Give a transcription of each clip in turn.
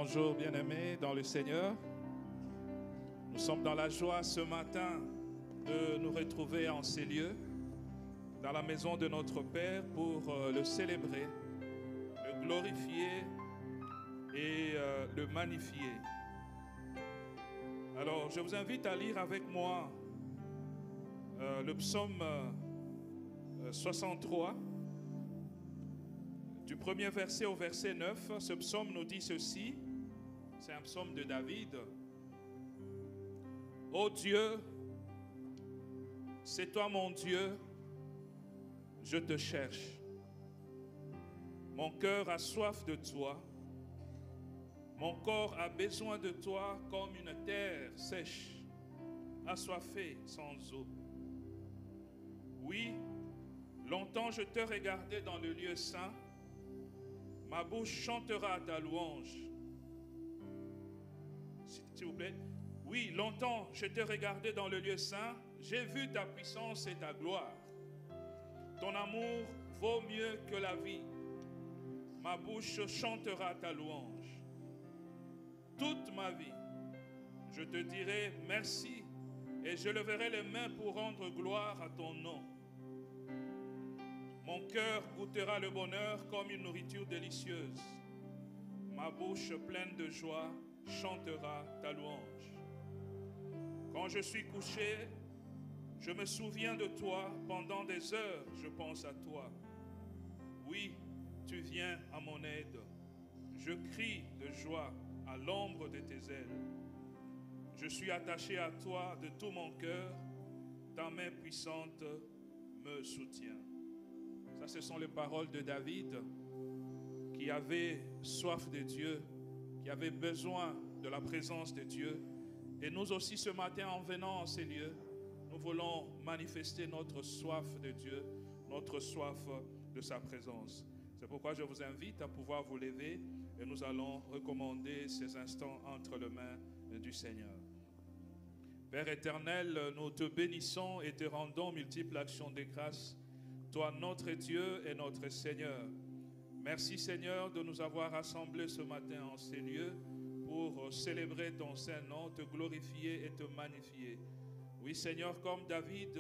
Bonjour bien-aimés dans le Seigneur. Nous sommes dans la joie ce matin de nous retrouver en ces lieux, dans la maison de notre Père pour le célébrer, le glorifier et le magnifier. Alors je vous invite à lire avec moi le psaume 63. Du premier verset au verset 9, ce psaume nous dit ceci, c'est un psaume de David. Ô Dieu, c'est toi mon Dieu, je te cherche. Mon cœur a soif de toi, mon corps a besoin de toi comme une terre sèche, assoiffée sans eau. Oui, longtemps je te regardais dans le lieu saint. Ma bouche chantera ta louange. S'il vous plaît. Oui, longtemps je te regardais dans le lieu saint. J'ai vu ta puissance et ta gloire. Ton amour vaut mieux que la vie. Ma bouche chantera ta louange. Toute ma vie, je te dirai merci et je leverai les mains pour rendre gloire à ton nom. Mon cœur goûtera le bonheur comme une nourriture délicieuse. Ma bouche pleine de joie chantera ta louange. Quand je suis couché, je me souviens de toi. Pendant des heures, je pense à toi. Oui, tu viens à mon aide. Je crie de joie à l'ombre de tes ailes. Je suis attaché à toi de tout mon cœur. Ta main puissante me soutient. Ça, ce sont les paroles de David qui avait soif de Dieu, qui avait besoin de la présence de Dieu. Et nous aussi, ce matin, en venant en ces lieux, nous voulons manifester notre soif de Dieu, notre soif de sa présence. C'est pourquoi je vous invite à pouvoir vous lever et nous allons recommander ces instants entre les mains du Seigneur. Père éternel, nous te bénissons et te rendons multiples actions de grâce. Toi, notre Dieu et notre Seigneur. Merci Seigneur de nous avoir rassemblés ce matin en ces lieux pour célébrer ton saint nom, te glorifier et te magnifier. Oui Seigneur, comme David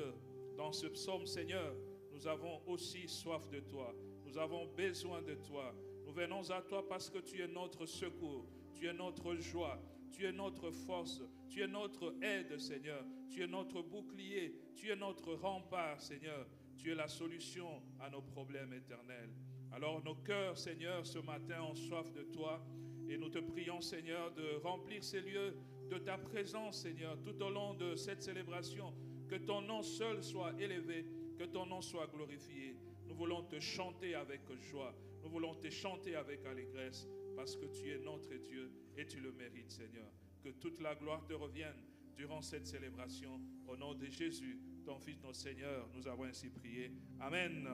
dans ce psaume Seigneur, nous avons aussi soif de toi. Nous avons besoin de toi. Nous venons à toi parce que tu es notre secours, tu es notre joie, tu es notre force, tu es notre aide Seigneur, tu es notre bouclier, tu es notre rempart Seigneur. Tu es la solution à nos problèmes éternels. Alors nos cœurs, Seigneur, ce matin ont soif de toi et nous te prions, Seigneur, de remplir ces lieux de ta présence, Seigneur, tout au long de cette célébration. Que ton nom seul soit élevé, que ton nom soit glorifié. Nous voulons te chanter avec joie, nous voulons te chanter avec allégresse parce que tu es notre Dieu et tu le mérites, Seigneur. Que toute la gloire te revienne durant cette célébration. Au nom de Jésus, ton Fils, notre Seigneur, nous avons ainsi prié. Amen.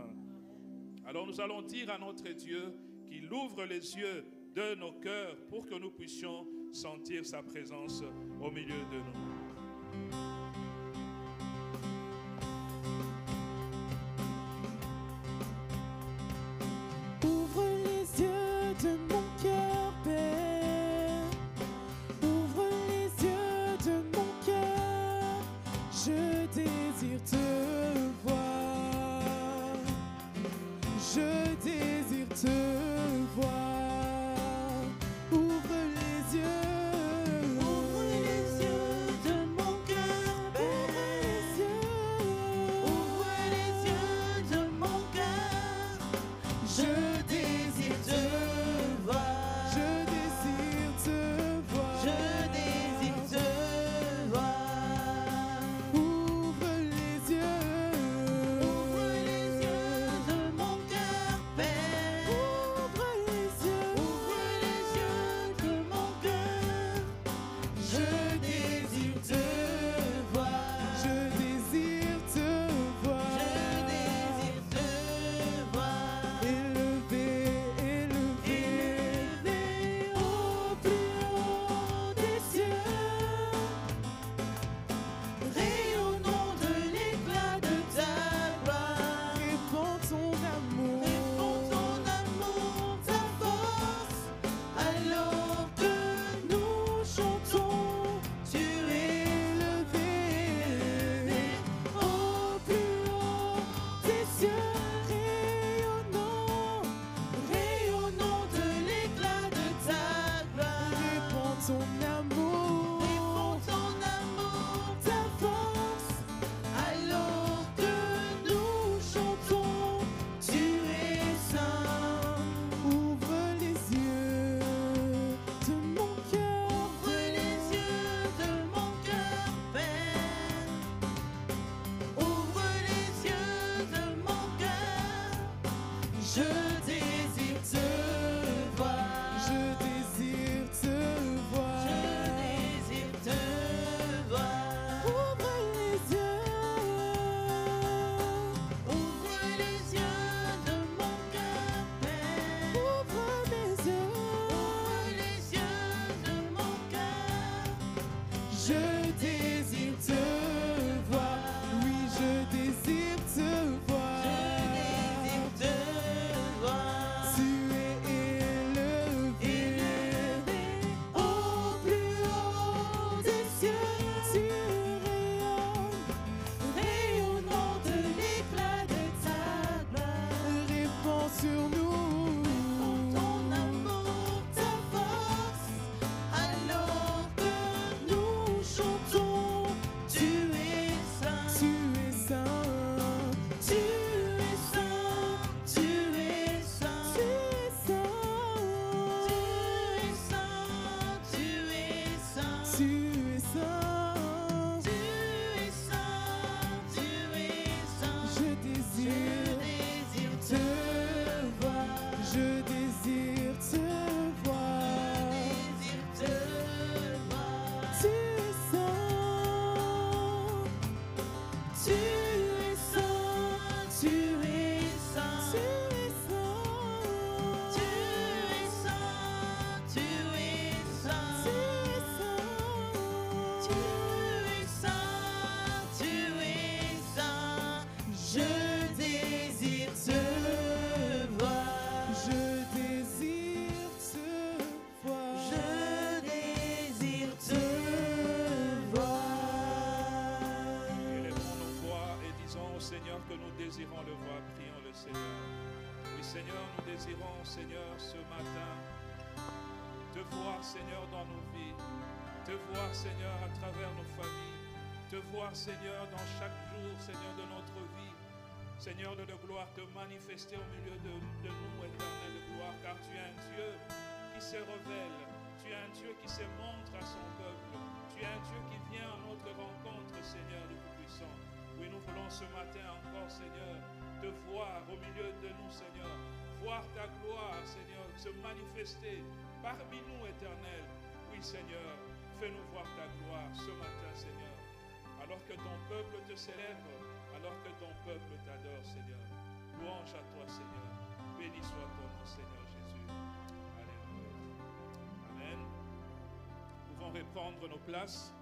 Alors nous allons dire à notre Dieu qu'il ouvre les yeux de nos cœurs pour que nous puissions sentir sa présence au milieu de nous. Ouvre les yeux de mon cœur, Père. Ouvre les yeux de mon cœur. Je désire te voir. Je désire te voir. Ouvre les yeux. Ouvre les yeux de mon cœur, Père. Ouvre les yeux de mon cœur. Je désire te voir. Je désire te voir. Je désire te voir. Ouvre les yeux. Ouvre les yeux de mon cœur, Père. Je désire te voir. Oui, je désire te voir. Tu es élevé au plus haut des cieux. Tu rayonnes, rayonnant de l'éclat de ta gloire. Répands sur nous ton amour, ta force, alors que nous chantons. Tu es saint, tu es saint, tu es saint, tu es saint, tu es saint, tu es saint, tu es saint, tu es saint, tu es saint. Je désire te voir, je désire te voir, tu es saint, tu es saint, tu es saint, tu es saint, tu es saint, tu es saint, tu es saint, tu es saint. Je désire te voir, je désire te voir, je désire te voir. Élevons nos voix et disons au Seigneur que nous désirons le voir. Prions le Seigneur. Oui, Seigneur, nous désirons, Seigneur, ce matin, te voir, Seigneur, dans nos vies. Te voir, Seigneur, à travers nos familles. Te voir, Seigneur, dans chaque jour, Seigneur, de notre vie. Seigneur de gloire, te manifester au milieu de nous, éternel de gloire, car tu es un Dieu qui se révèle. Tu es un Dieu qui se montre à son peuple. Tu es un Dieu qui vient à notre rencontre, Seigneur le Tout-Puissant. Oui, nous voulons ce matin encore, Seigneur, te voir au milieu de nous, Seigneur. Voir ta gloire, Seigneur, se manifester parmi nous, éternel. Oui, Seigneur, fais-nous voir ta gloire ce matin, Seigneur. Alors que ton peuple te célèbre, alors que ton peuple t'adore, Seigneur. Louange à toi, Seigneur. Béni soit ton nom, Seigneur Jésus. Alléluia. Amen. Nous pouvons reprendre nos places.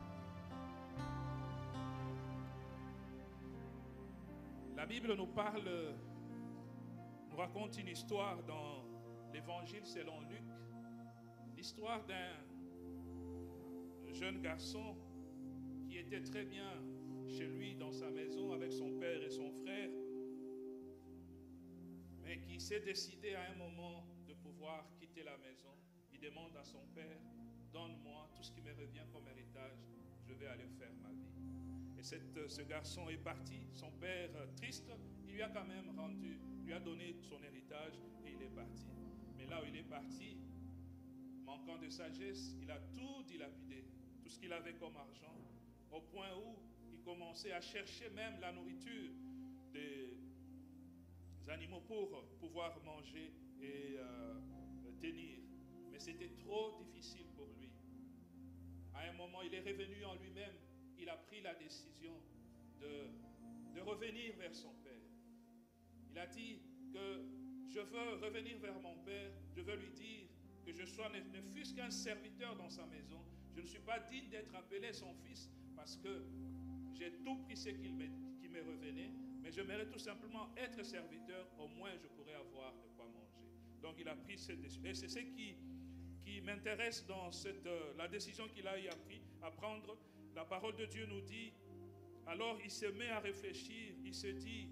La Bible nous parle, nous raconte une histoire dans l'Évangile selon Luc. L'histoire d'un jeune garçon qui était très bien chez lui dans sa maison avec son père et son frère, mais qui s'est décidé à un moment de pouvoir quitter la maison. Il demande à son père, donne-moi tout ce qui me revient comme héritage, je vais aller faire ma vie. Et ce garçon est parti, son père triste, il lui a quand même rendu, lui a donné son héritage et il est parti. Mais là où il est parti, manquant de sagesse, il a tout dilapidé, tout ce qu'il avait comme argent, au point où il commençait à chercher même la nourriture des animaux pour pouvoir manger et tenir. Mais c'était trop difficile pour lui. À un moment, il est revenu en lui-même. Il a pris la décision de revenir vers son père. Il a dit que je veux revenir vers mon père. Je veux lui dire que je sois ne fût-ce qu'un serviteur dans sa maison. Je ne suis pas digne d'être appelé son fils parce que j'ai tout pris ce qui me revenait, mais j'aimerais tout simplement être serviteur, au moins je pourrais avoir de quoi manger. Donc il a pris cette décision. Et c'est ce qui m'intéresse dans la décision qu'il a eu à prendre. La parole de Dieu nous dit, alors il se met à réfléchir, il se dit,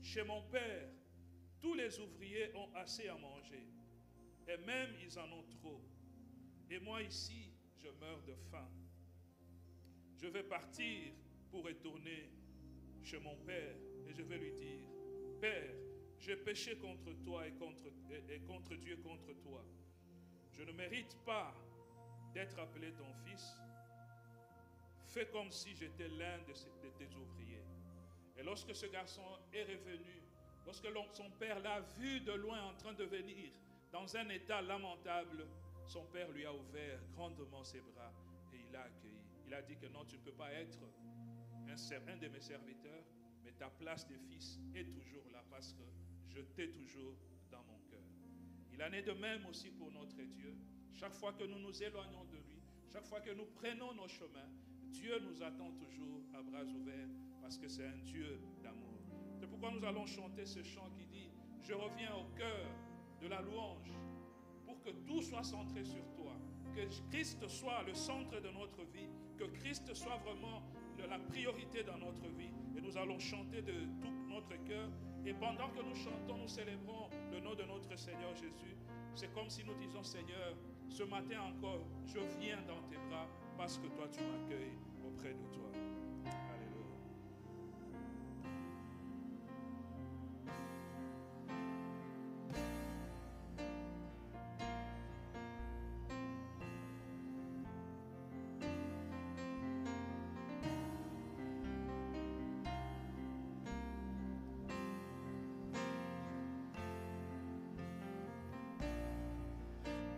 chez mon père, tous les ouvriers ont assez à manger, et même ils en ont trop. Et moi ici, je meurs de faim. Je vais partir pour retourner chez mon père et je vais lui dire, Père, j'ai péché contre toi et contre Dieu, contre toi. Je ne mérite pas d'être appelé ton fils. Fais comme si j'étais l'un de tes ouvriers. Et lorsque ce garçon est revenu, lorsque son père l'a vu de loin en train de venir, dans un état lamentable, son père lui a ouvert grandement ses bras et il l'a accueilli. Il a dit que non, tu ne peux pas être un de mes serviteurs, mais ta place de fils est toujours là parce que je t'ai toujours dans mon cœur. Il en est de même aussi pour notre Dieu. Chaque fois que nous nous éloignons de lui, Chaque fois que nous prenons nos chemins, Dieu nous attend toujours à bras ouverts parce que c'est un Dieu d'amour. C'est pourquoi nous allons chanter ce chant qui dit « Je reviens au cœur de la louange pour que tout soit centré sur toi. Que Christ soit le centre de notre vie. Que Christ soit vraiment la priorité dans notre vie. » Et nous allons chanter de tout notre cœur. Et pendant que nous chantons, nous célébrons le nom de notre Seigneur Jésus. C'est comme si nous disons « Seigneur, ce matin encore, je viens dans tes bras parce que toi, tu m'accueilles auprès de toi. » Alléluia.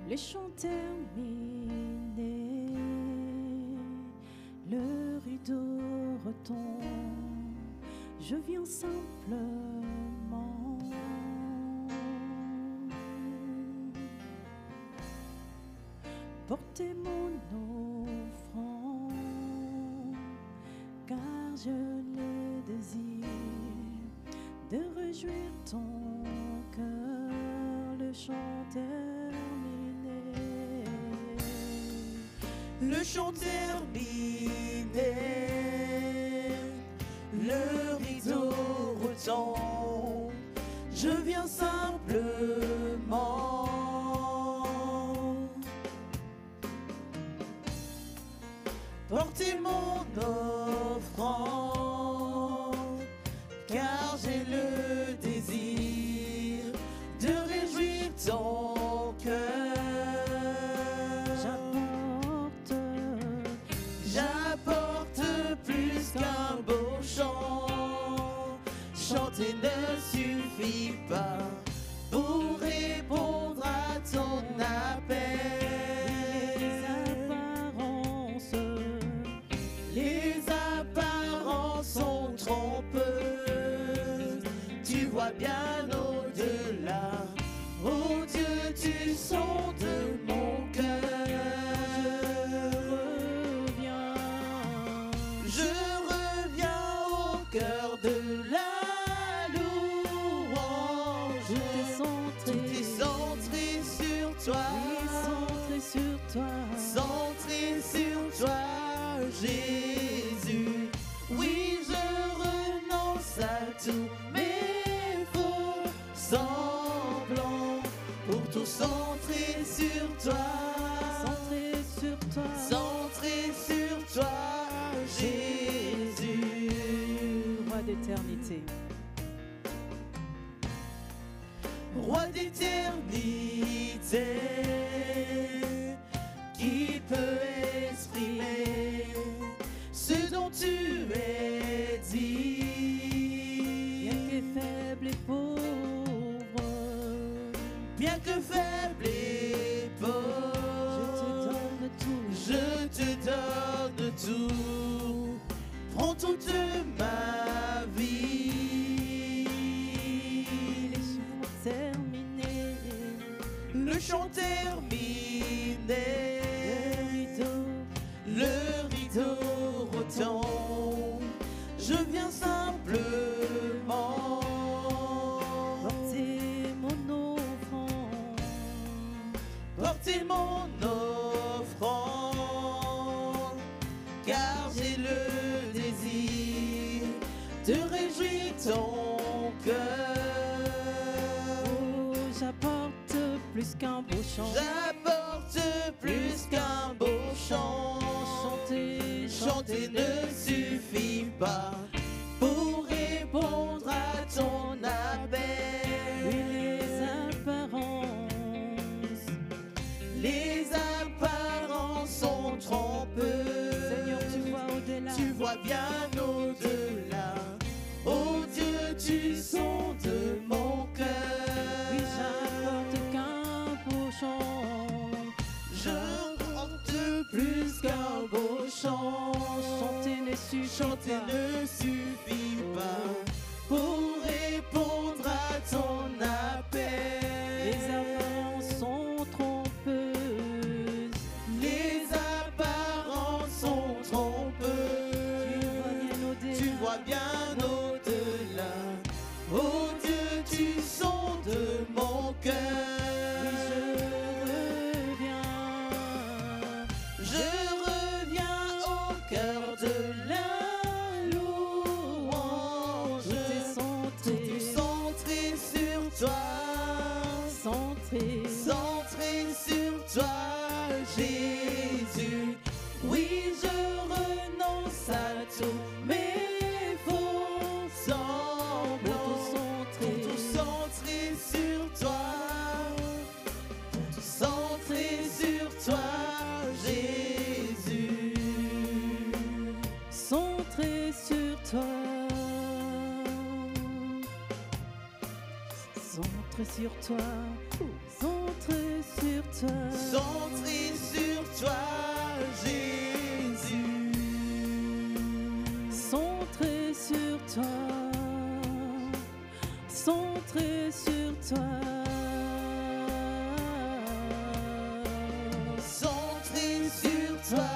Les chants terminés, le rideau retombe, je viens simplement porter mon offrande, car je l'ai désir de réjouir ton cœur, le chanteur. Le chant terminé, le rideau retombe, je viens simplement porter mon offrande, car j'ai le désir de réjouir ton cœur. Chanter ne suffit pas pour répondre à ton appel. Les apparences sont trompeuses. Tu vois bien au-delà. Oh Dieu, tu sondes mon cœur. Je reviens au cœur de la centré sur toi, Jésus. Oui, je renonce à tous mes faux semblants pour tout centrer sur toi. Centré sur toi, Jésus. Roi d'éternité. Roi d'éternité, qui peut exprimer ce dont tu es dit. Bien que faible et pauvre, bien que faible et pauvre, je te donne tout. Prends toute ma vie. Les chants terminés, le chant terminé. Le rideau retombe, je viens simplement porter mon offrande, porter mon offrande, car j'ai le désir de réjouir ton cœur. Oh, j'apporte plus qu'un beau chant, j'apporte plus qu'un beau chant. Chanter ne suffit pas pour répondre à ton appel. Les apparences sont trompeuses. Seigneur, tu vois au-delà. Tu vois bien au-delà. Oh Dieu, tu sondes mon cœur. Oui, j'apporte qu'un beau chant. J'apporte plus qu'un beau chant. Chanter ne suffit pas pour répondre à ton appel. Les apparences sont trompeuses. Les apparences tu vois bien au-delà. Oh Dieu, tu sondes mon cœur. Je reviens au cœur de la louange. Tout est centré sur toi. Centré sur toi, Jésus. Oui, je renonce à tous mes faux semblants. Pour tout centrer sur toi. Pour tout centrer sur toi, Jésus. Centré sur toi. Centré sur toi. Centré sur toi. Centré sur toi, Jésus. Centré sur toi. Centré sur toi. Centré sur toi,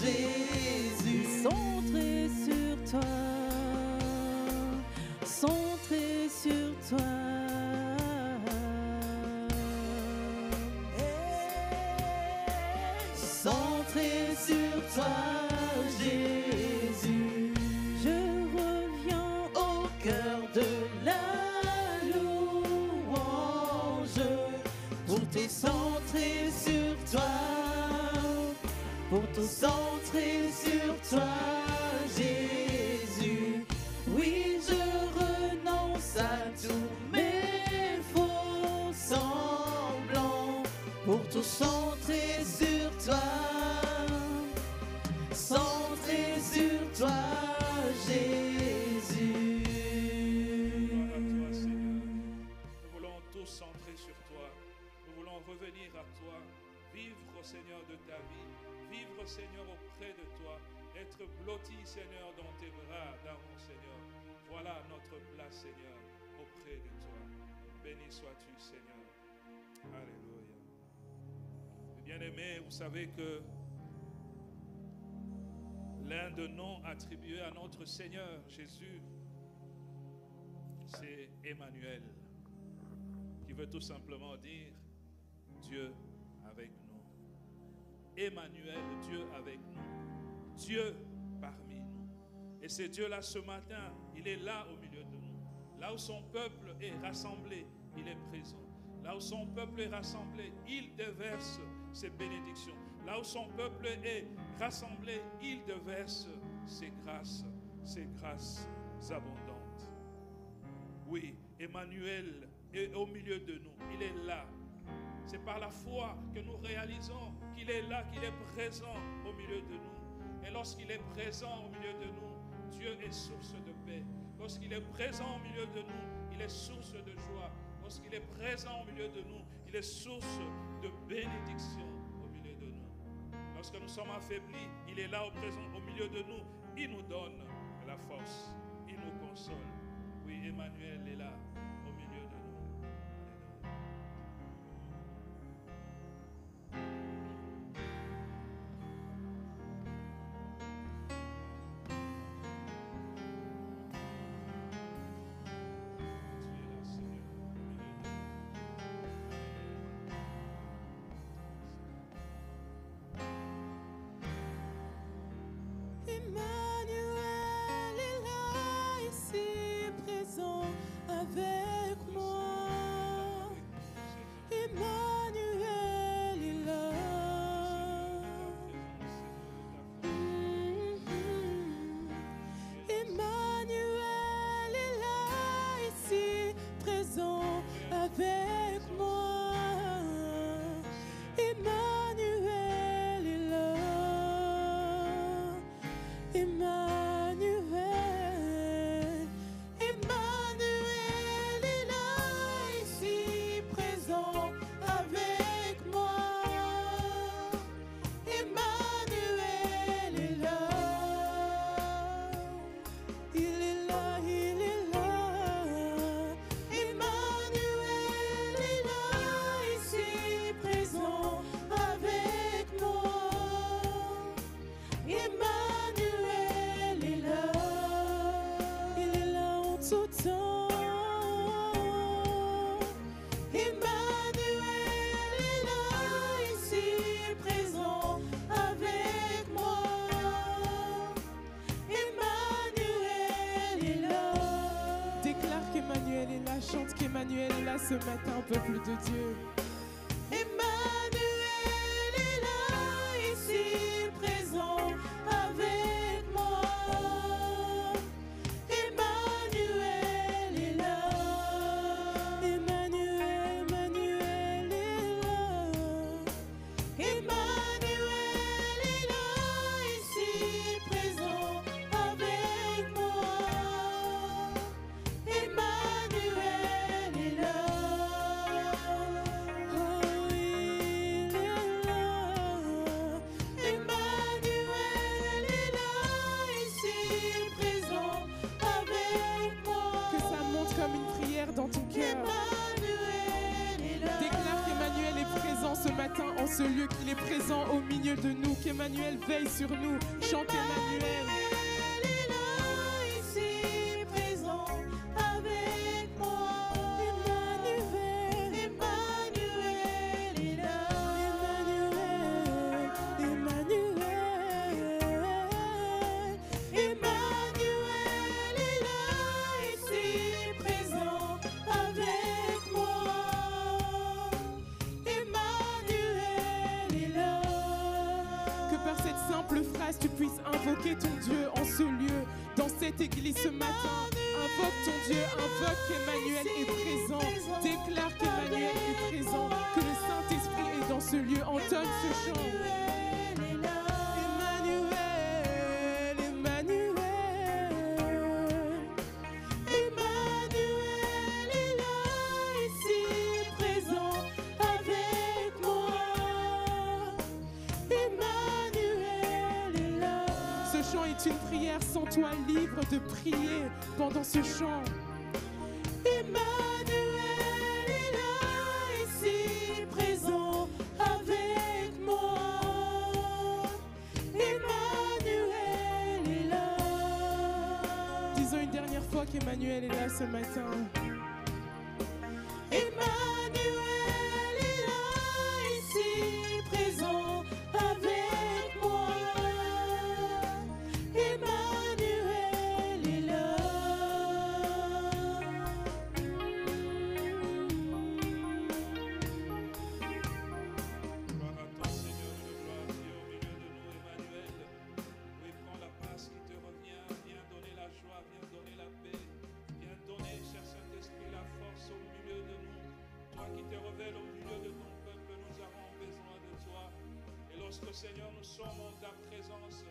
Jésus. Centré sur toi. Centré sur toi. Centré sur toi, Jésus. Je reviens Au cœur de la louange. Tout est centré sur toi. Pour tout centrer sur toi, Jésus. Oui, je renonce à tous mes faux semblants. Pour tout centrer sur toi. Centré sur toi, Jésus. Gloire à toi, Seigneur. Nous voulons tous centrer sur toi. Nous voulons revenir à toi, vivre, Seigneur, de ta vie, vivre, Seigneur, auprès de toi, être blotti, Seigneur, dans tes bras d'amour, Seigneur. Voilà notre place, Seigneur, auprès de toi. Béni sois-tu, Seigneur. Alléluia. Bien-aimés, vous savez que l'un des noms attribués à notre Seigneur Jésus, c'est Emmanuel, qui veut tout simplement dire Dieu avec nous. Emmanuel, Dieu avec nous. Dieu parmi nous. Et ce Dieu-là, ce matin, il est là au milieu de nous. Là où son peuple est rassemblé, il est présent. Là où son peuple est rassemblé, il déverse ses bénédictions. Là où son peuple est rassemblé, il déverse ses grâces abondantes. Oui, Emmanuel est au milieu de nous. Il est là. C'est par la foi que nous réalisons qu'il est là, qu'il est présent au milieu de nous. Et lorsqu'il est présent au milieu de nous, Dieu est source de paix. Lorsqu'il est présent au milieu de nous, il est source de joie. Lorsqu'il est présent au milieu de nous, il est source de bénédiction au milieu de nous. Lorsque nous sommes affaiblis, il est là au présent, au milieu de nous. Il nous donne la force. Il nous console. Oui, Emmanuel est là au milieu de nous. Emmanuel est là, ici présent avec moi. Emmanuel est là. Emmanuel est là, ici présent avec moi. Emmanuel est là. Emmanuel, Emmanuel est là, ici présent avec moi. Emmanuel est là. Il est là, il est là. Emmanuel est là, ici présent avec moi. Emmanuel tout temps. Emmanuel est là, ici présent avec moi. Emmanuel est là. Déclare qu'Emmanuel est là, chante qu'Emmanuel est là ce matin, peuple de Dieu. Emmanuel est là, ici présent avec moi. Emmanuel est là. Emmanuel, Emmanuel est là. Emmanuel est là, ici présent avec moi. Emmanuel est là. Oh, il est là. Emmanuel est là, ici présent avec moi. Que ça monte comme une prière dans ton cœur. Emmanuel est là. Déclare qu'Emmanuel est présent ce matin en ce lieu, qu'il est présent au milieu de nous, qu'Emmanuel veille sur nous. Chante Emmanuel. Emmanuel est là, ici présent avec moi. Emmanuel, Emmanuel est là. Emmanuel, Emmanuel. Emmanuel est là, ici présent avec moi. Emmanuel est là. Que par cette simple phrase, tu puisses invoquer ton Dieu en ce lieu, dans cette église ce matin. Invoque ton Dieu, invoque qu'Emmanuel est présent. Déclare qu'Emmanuel est présent, que le Saint-Esprit est dans ce lieu. Entonne ce chant. Emmanuel est là. Emmanuel, Emmanuel. Emmanuel est là, ici présent avec moi. Emmanuel est là. Ce chant est une prière, sens-toi libre de prier pendant ce chant. Emmanuel est là, ici présent avec moi. Emmanuel est là. Disons une dernière fois qu'Emmanuel est là ce matin. Emmanuel est là, ici présent avec moi. Emmanuel est là. Gloire à toi, Seigneur de gloire, qui est au milieu de nous, Emmanuel. Oui, prends la place qui te revient. Viens donner la joie, viens donner la paix. Viens donner, cher Saint-Esprit, la force au milieu de nous. Toi qui te révèles au milieu de ton peuple, nous avons besoin de toi. Et lorsque, Seigneur, nous sommes en ta présence,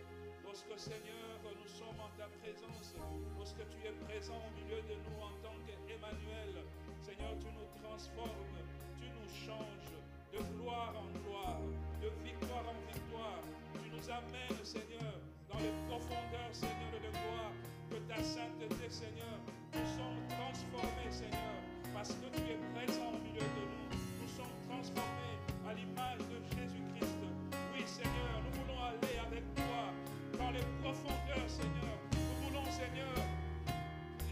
lorsque, Seigneur, nous sommes en ta présence, lorsque tu es présent au milieu de nous en tant qu'Emmanuel, Seigneur, tu nous transformes, tu nous changes de gloire en gloire, de victoire en victoire. Tu nous amènes, Seigneur, dans les profondeurs, Seigneur, de gloire, de ta sainteté, Seigneur. Nous sommes transformés, Seigneur, parce que tu es présent au milieu de nous. Nous sommes transformés à l'image de Jésus-Christ. Oui, Seigneur, nous voulons aller avec toi dans les profondeurs, Seigneur. Nous voulons, Seigneur,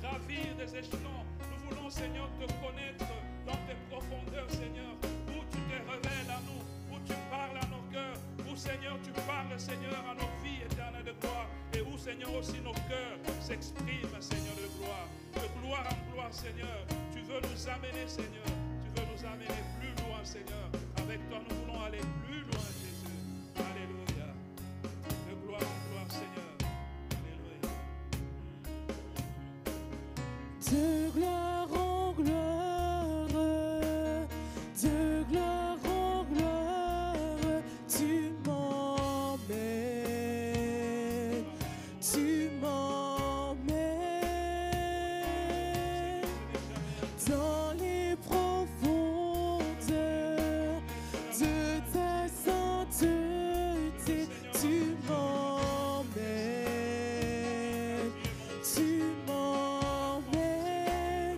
gravir des échelons. Nous voulons, Seigneur, te connaître dans tes profondeurs, Seigneur, où tu te révèles à nous, où tu parles à nos cœurs, où, Seigneur, tu parles, Seigneur, à nos vies éternelles de gloire, et où, Seigneur, aussi nos cœurs s'expriment, Seigneur, de gloire. De gloire en gloire, Seigneur. Tu veux nous amener, Seigneur. Tu veux nous amener plus loin, Seigneur. Avec toi, nous voulons aller plus loin, Jésus. Alléluia. De gloire en gloire, Seigneur. Alléluia. De gloire en gloire, de gloire en gloire, tu m'emmènes, tu m'emmènes dans les profondeurs de ta sainteté, tu m'emmènes, tu m'emmènes.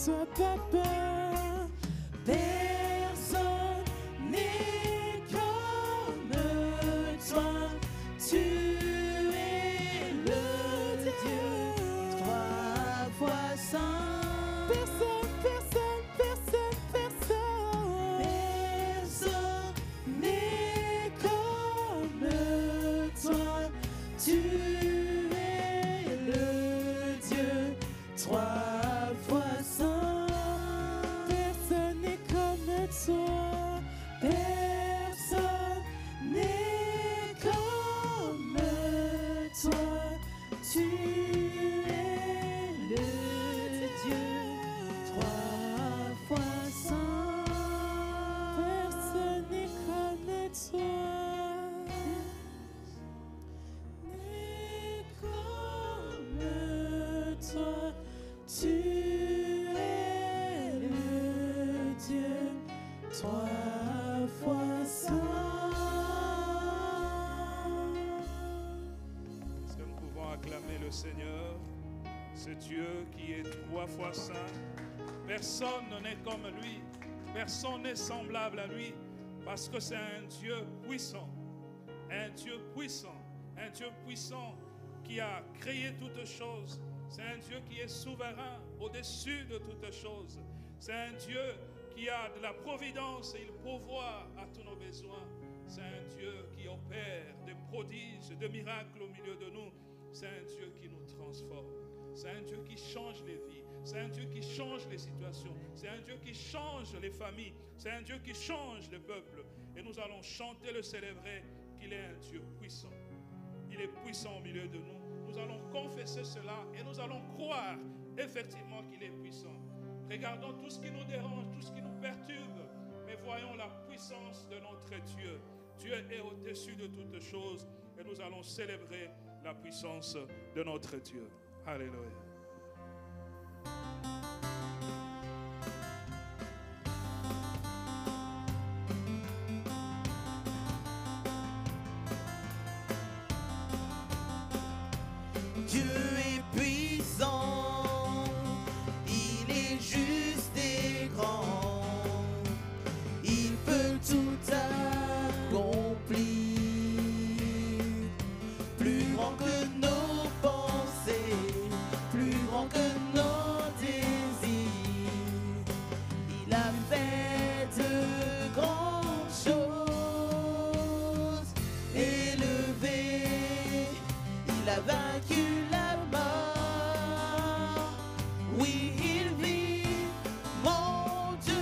toi, Papa. Personne n'est comme toi. Tu es le Dieu, trois fois saint. Personne, personne, personne, personne. Personne n'est comme toi. Tu es le Dieu, trois fois saint. Personne n'est comme toi. Personne n'est comme toi. Tu es le Dieu, trois fois saint. Personne n'est comme toi. N'est comme toi. Tu es le Dieu, trois fois saint. Est-ce que nous pouvons acclamer le Seigneur, ce Dieu qui est trois fois saint? Personne n'est comme lui, personne n'est semblable à lui, parce que c'est un Dieu puissant, un Dieu puissant, un Dieu puissant qui a créé toutes choses. C'est un Dieu qui est souverain au-dessus de toutes choses. C'est un Dieu qui a de la providence et il pourvoit à tous nos besoins. C'est un Dieu qui opère des prodiges, des miracles au milieu de nous. C'est un Dieu qui nous transforme. C'est un Dieu qui change les vies. C'est un Dieu qui change les situations. C'est un Dieu qui change les familles. C'est un Dieu qui change les peuples. Et nous allons chanter, le célébrer, qu'il est un Dieu puissant. Il est puissant au milieu de nous. Nous allons confesser cela et nous allons croire effectivement qu'il est puissant. Regardons tout ce qui nous dérange, tout ce qui nous perturbe, mais voyons la puissance de notre Dieu. Dieu est au-dessus de toutes choses et nous allons célébrer la puissance de notre Dieu. Alléluia. Dieu est puissant, il est juste et grand, il peut tout accomplir, plus grand que nos pensées, plus grand que nos désirs. Il a fait de grandes choses, élevé, il a vaincu la mort. Oui, il vit, mon Dieu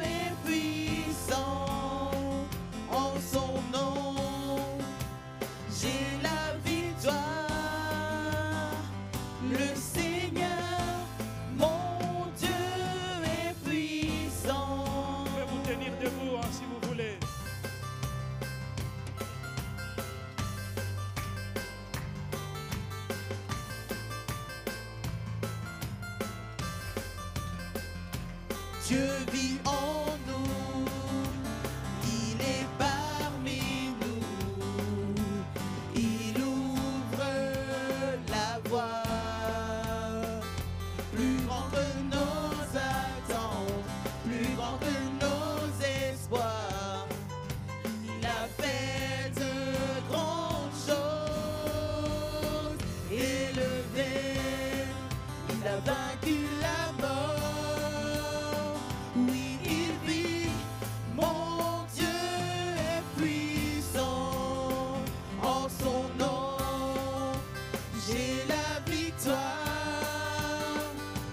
est puissant. En son nom, j'ai la victoire. Le Seigneur, mon Dieu est puissant. Vous pouvez vous tenir debout hein, si vous voulez. Dieu vit en nous, il est parmi nous, il ouvre la voie, plus grand que nos attentes, plus grand que nos espoirs. Il a fait de grandes choses, élevé, il a vaincu la mort. Oui, il vit, mon Dieu est puissant. En son nom, j'ai la victoire.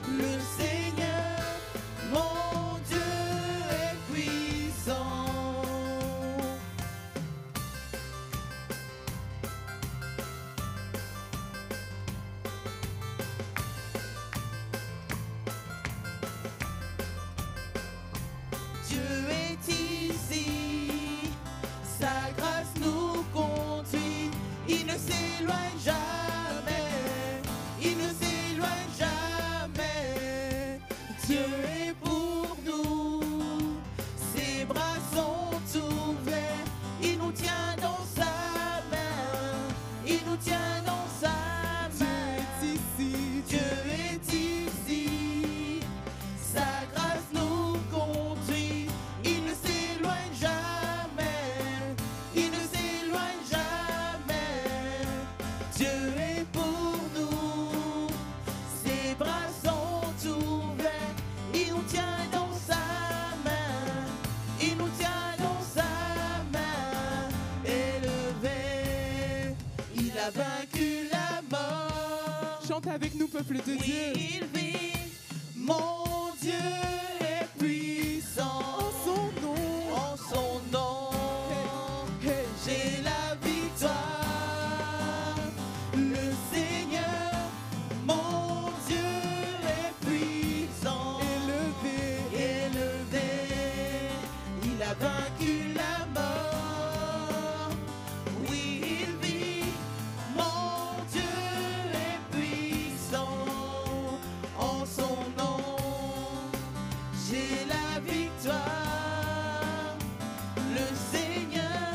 Le Seigneur, mon Dieu est puissant. Dieu est ici, sa grâce nous conduit, il ne s'éloigne jamais, il ne s'éloigne jamais. Dieu est pour nous, ses bras sont ouverts, il nous tient dans sa main, il nous tient dans sa main. Dieu est ici, Dieu est ici, peuple de Oui, Dieu. il vit. Mon Dieu est puissant. En son nom, En son nom, hey, j'ai la victoire. Le Seigneur, mon Dieu est puissant. Élevé, il a vaincu la mort. Oui, il vit. Mon Dieu est puissant. En son nom, j'ai la victoire. Le Seigneur,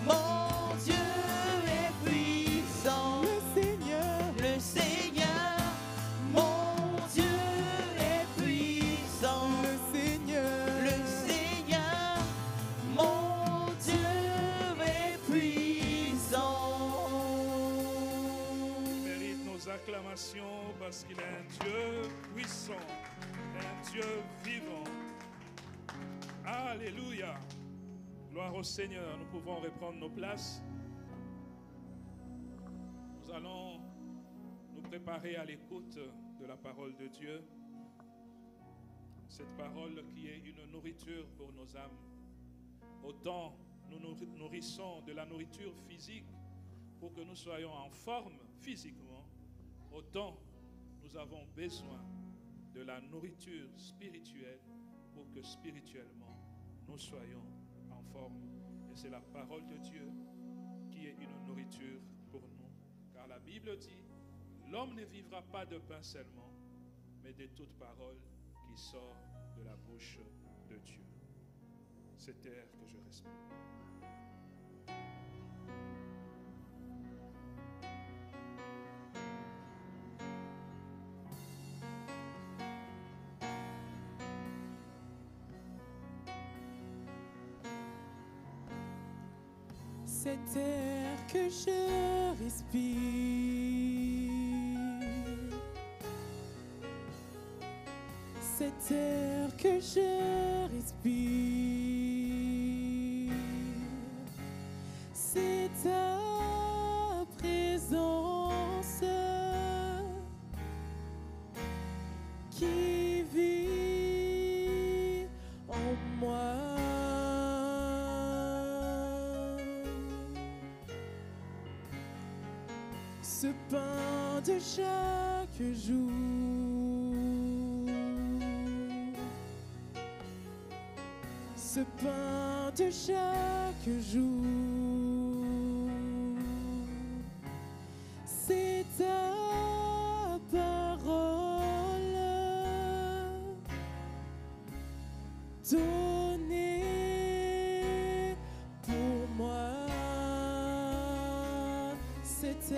mon Dieu est puissant. le Seigneur, Le Seigneur, mon Dieu est puissant. le Seigneur, Le Seigneur, mon Dieu est puissant. Il mérite nos acclamations parce qu'il est un Dieu puissant, un Dieu vivant. Alléluia. Gloire au Seigneur. Nous pouvons reprendre nos places. Nous allons nous préparer à l'écoute de la parole de Dieu. Cette parole qui est une nourriture pour nos âmes. Autant nous nous nourrissons de la nourriture physique pour que nous soyons en forme physiquement, autant nous avons besoin de la nourriture spirituelle pour que spirituellement nous soyons en forme. Et c'est la parole de Dieu qui est une nourriture pour nous. Car la Bible dit, l'homme ne vivra pas de pain seulement, mais de toute parole qui sort de la bouche de Dieu. C'est air que je respire. cet air que je respire, cet air que je respire, c'est ta présence qui vit en moi. Ce pain de chaque jour, ce pain de chaque jour, c'est ta parole donnée pour moi. Cet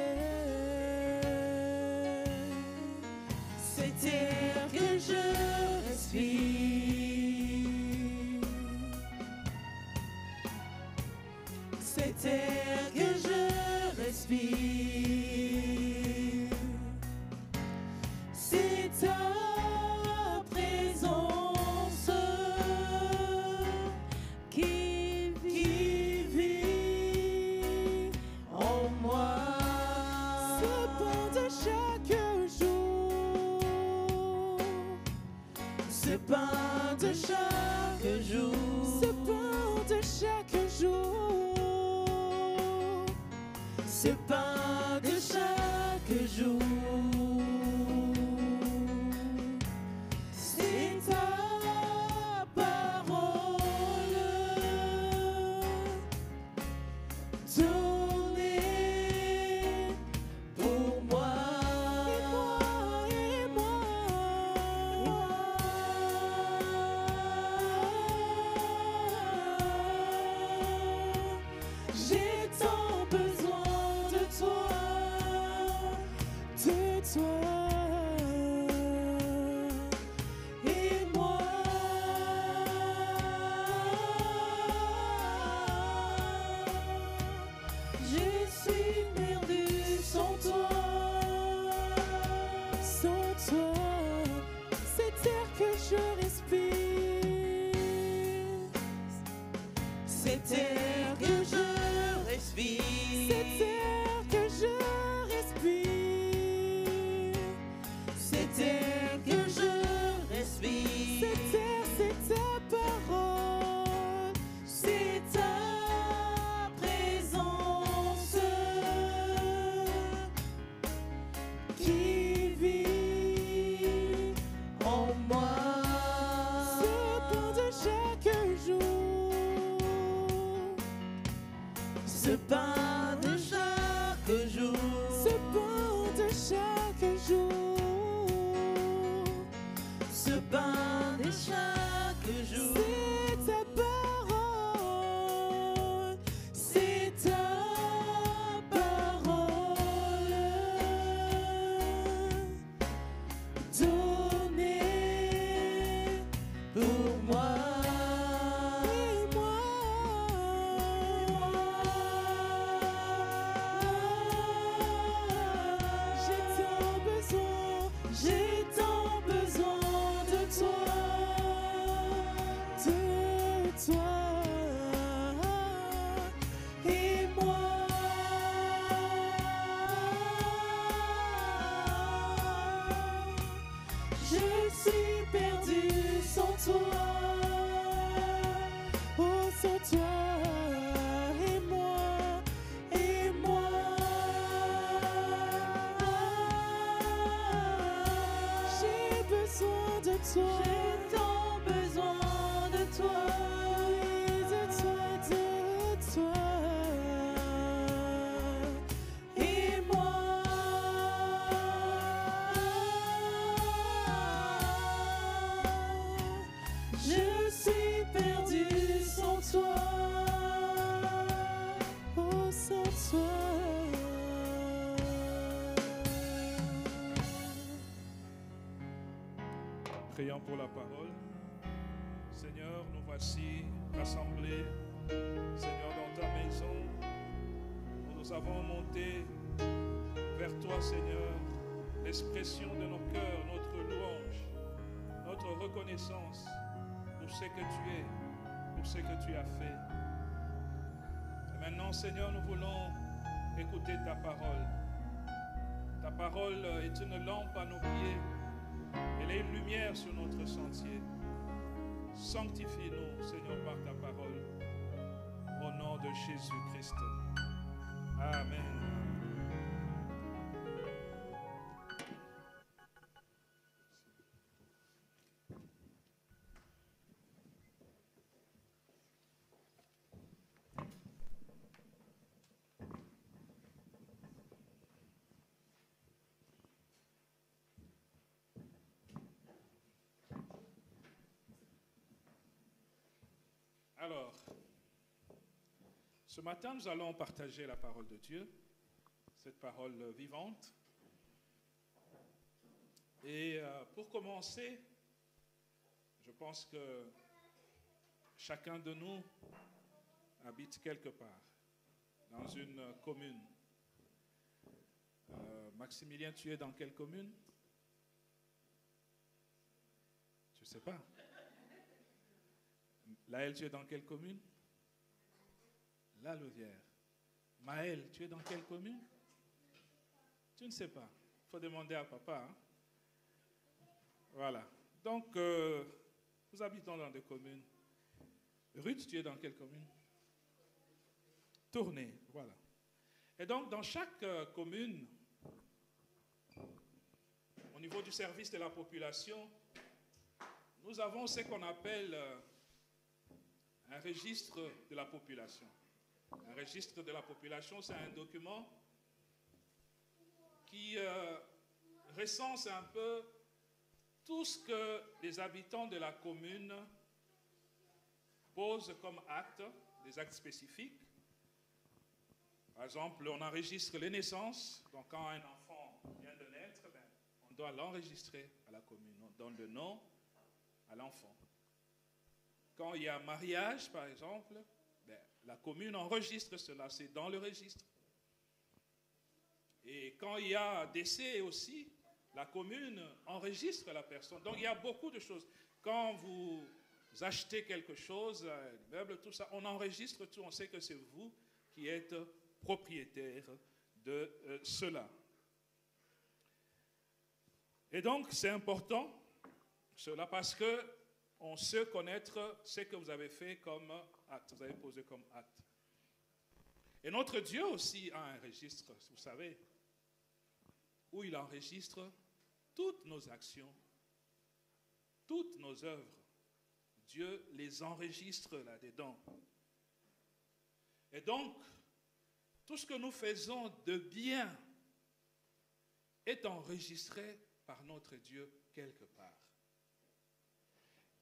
air que je respire, cet air que je respire, c'est ta présence qui vit en moi. Ce pain de chaque jour, ce pain de chaque jour, ce pain de chaque jour, ce pain de chaque jour, c'est ta parole donnée pour moi. Et moi. J'ai tant besoin de toi, de toi. Et moi, je suis perdu sans toi, sans toi. Cet air que je respire, cet air que je respire, cet air que je respire, ce pain de chaque jour, ce pain de chaque jour, ce pain de chaque jour. c'est ta parole, c'est ta parole, donnée Pour moi, et moi. J'ai tant besoin de toi, et moi. Je suis perdu sans toi, oh sans toi, et moi, et moi. J'ai besoin de toi, j'ai tant besoin de toi. oui, de toi, Et moi, je suis perdu sans toi, oh sans toi. Prions pour la parole. Seigneur, nous voici rassemblés, Seigneur, dans ta maison, où nous avons monté vers toi, Seigneur, l'expression de nos cœurs, notre louange, notre reconnaissance pour ce que tu es, pour ce que tu as fait. Et maintenant, Seigneur, nous voulons écouter ta parole. Ta parole est une lampe à nos pieds. Elle est une lumière sur notre sentier. Sanctifie-nous, Seigneur, par ta parole. Au nom de Jésus-Christ. Amen. Alors, ce matin, nous allons partager la parole de Dieu, cette parole vivante. Et pour commencer, je pense que chacun de nous habite quelque part, dans une commune. Maximilien, tu es dans quelle commune? Je ne sais pas. Laël, tu es dans quelle commune? La Louvière. Maël, tu es dans quelle commune? Tu ne sais pas. Il faut demander à papa. Hein? Voilà. Donc, nous habitons dans des communes. Ruth, tu es dans quelle commune? Tournai, voilà. Et donc, dans chaque commune, au niveau du service de la population, nous avons ce qu'on appelle un registre de la population. Un registre de la population, c'est un document qui recense un peu tout ce que les habitants de la commune posent comme actes, des actes spécifiques. Par exemple, on enregistre les naissances. Donc, quand un enfant vient de naître, on doit l'enregistrer à la commune. On donne le nom à l'enfant. Quand il y a mariage, par exemple, la commune enregistre cela, c'est dans le registre. Et quand il y a décès aussi, la commune enregistre la personne. Donc il y a beaucoup de choses. Quand vous achetez quelque chose, un meuble, tout ça, on enregistre tout, on sait que c'est vous qui êtes propriétaire de cela. Et donc c'est important, cela, parce que on sait connaître ce que vous avez fait comme acte, vous avez posé comme acte. Et notre Dieu aussi a un registre, vous savez, où il enregistre toutes nos actions, toutes nos œuvres. Dieu les enregistre là-dedans. Et donc, tout ce que nous faisons de bien est enregistré par notre Dieu quelque part.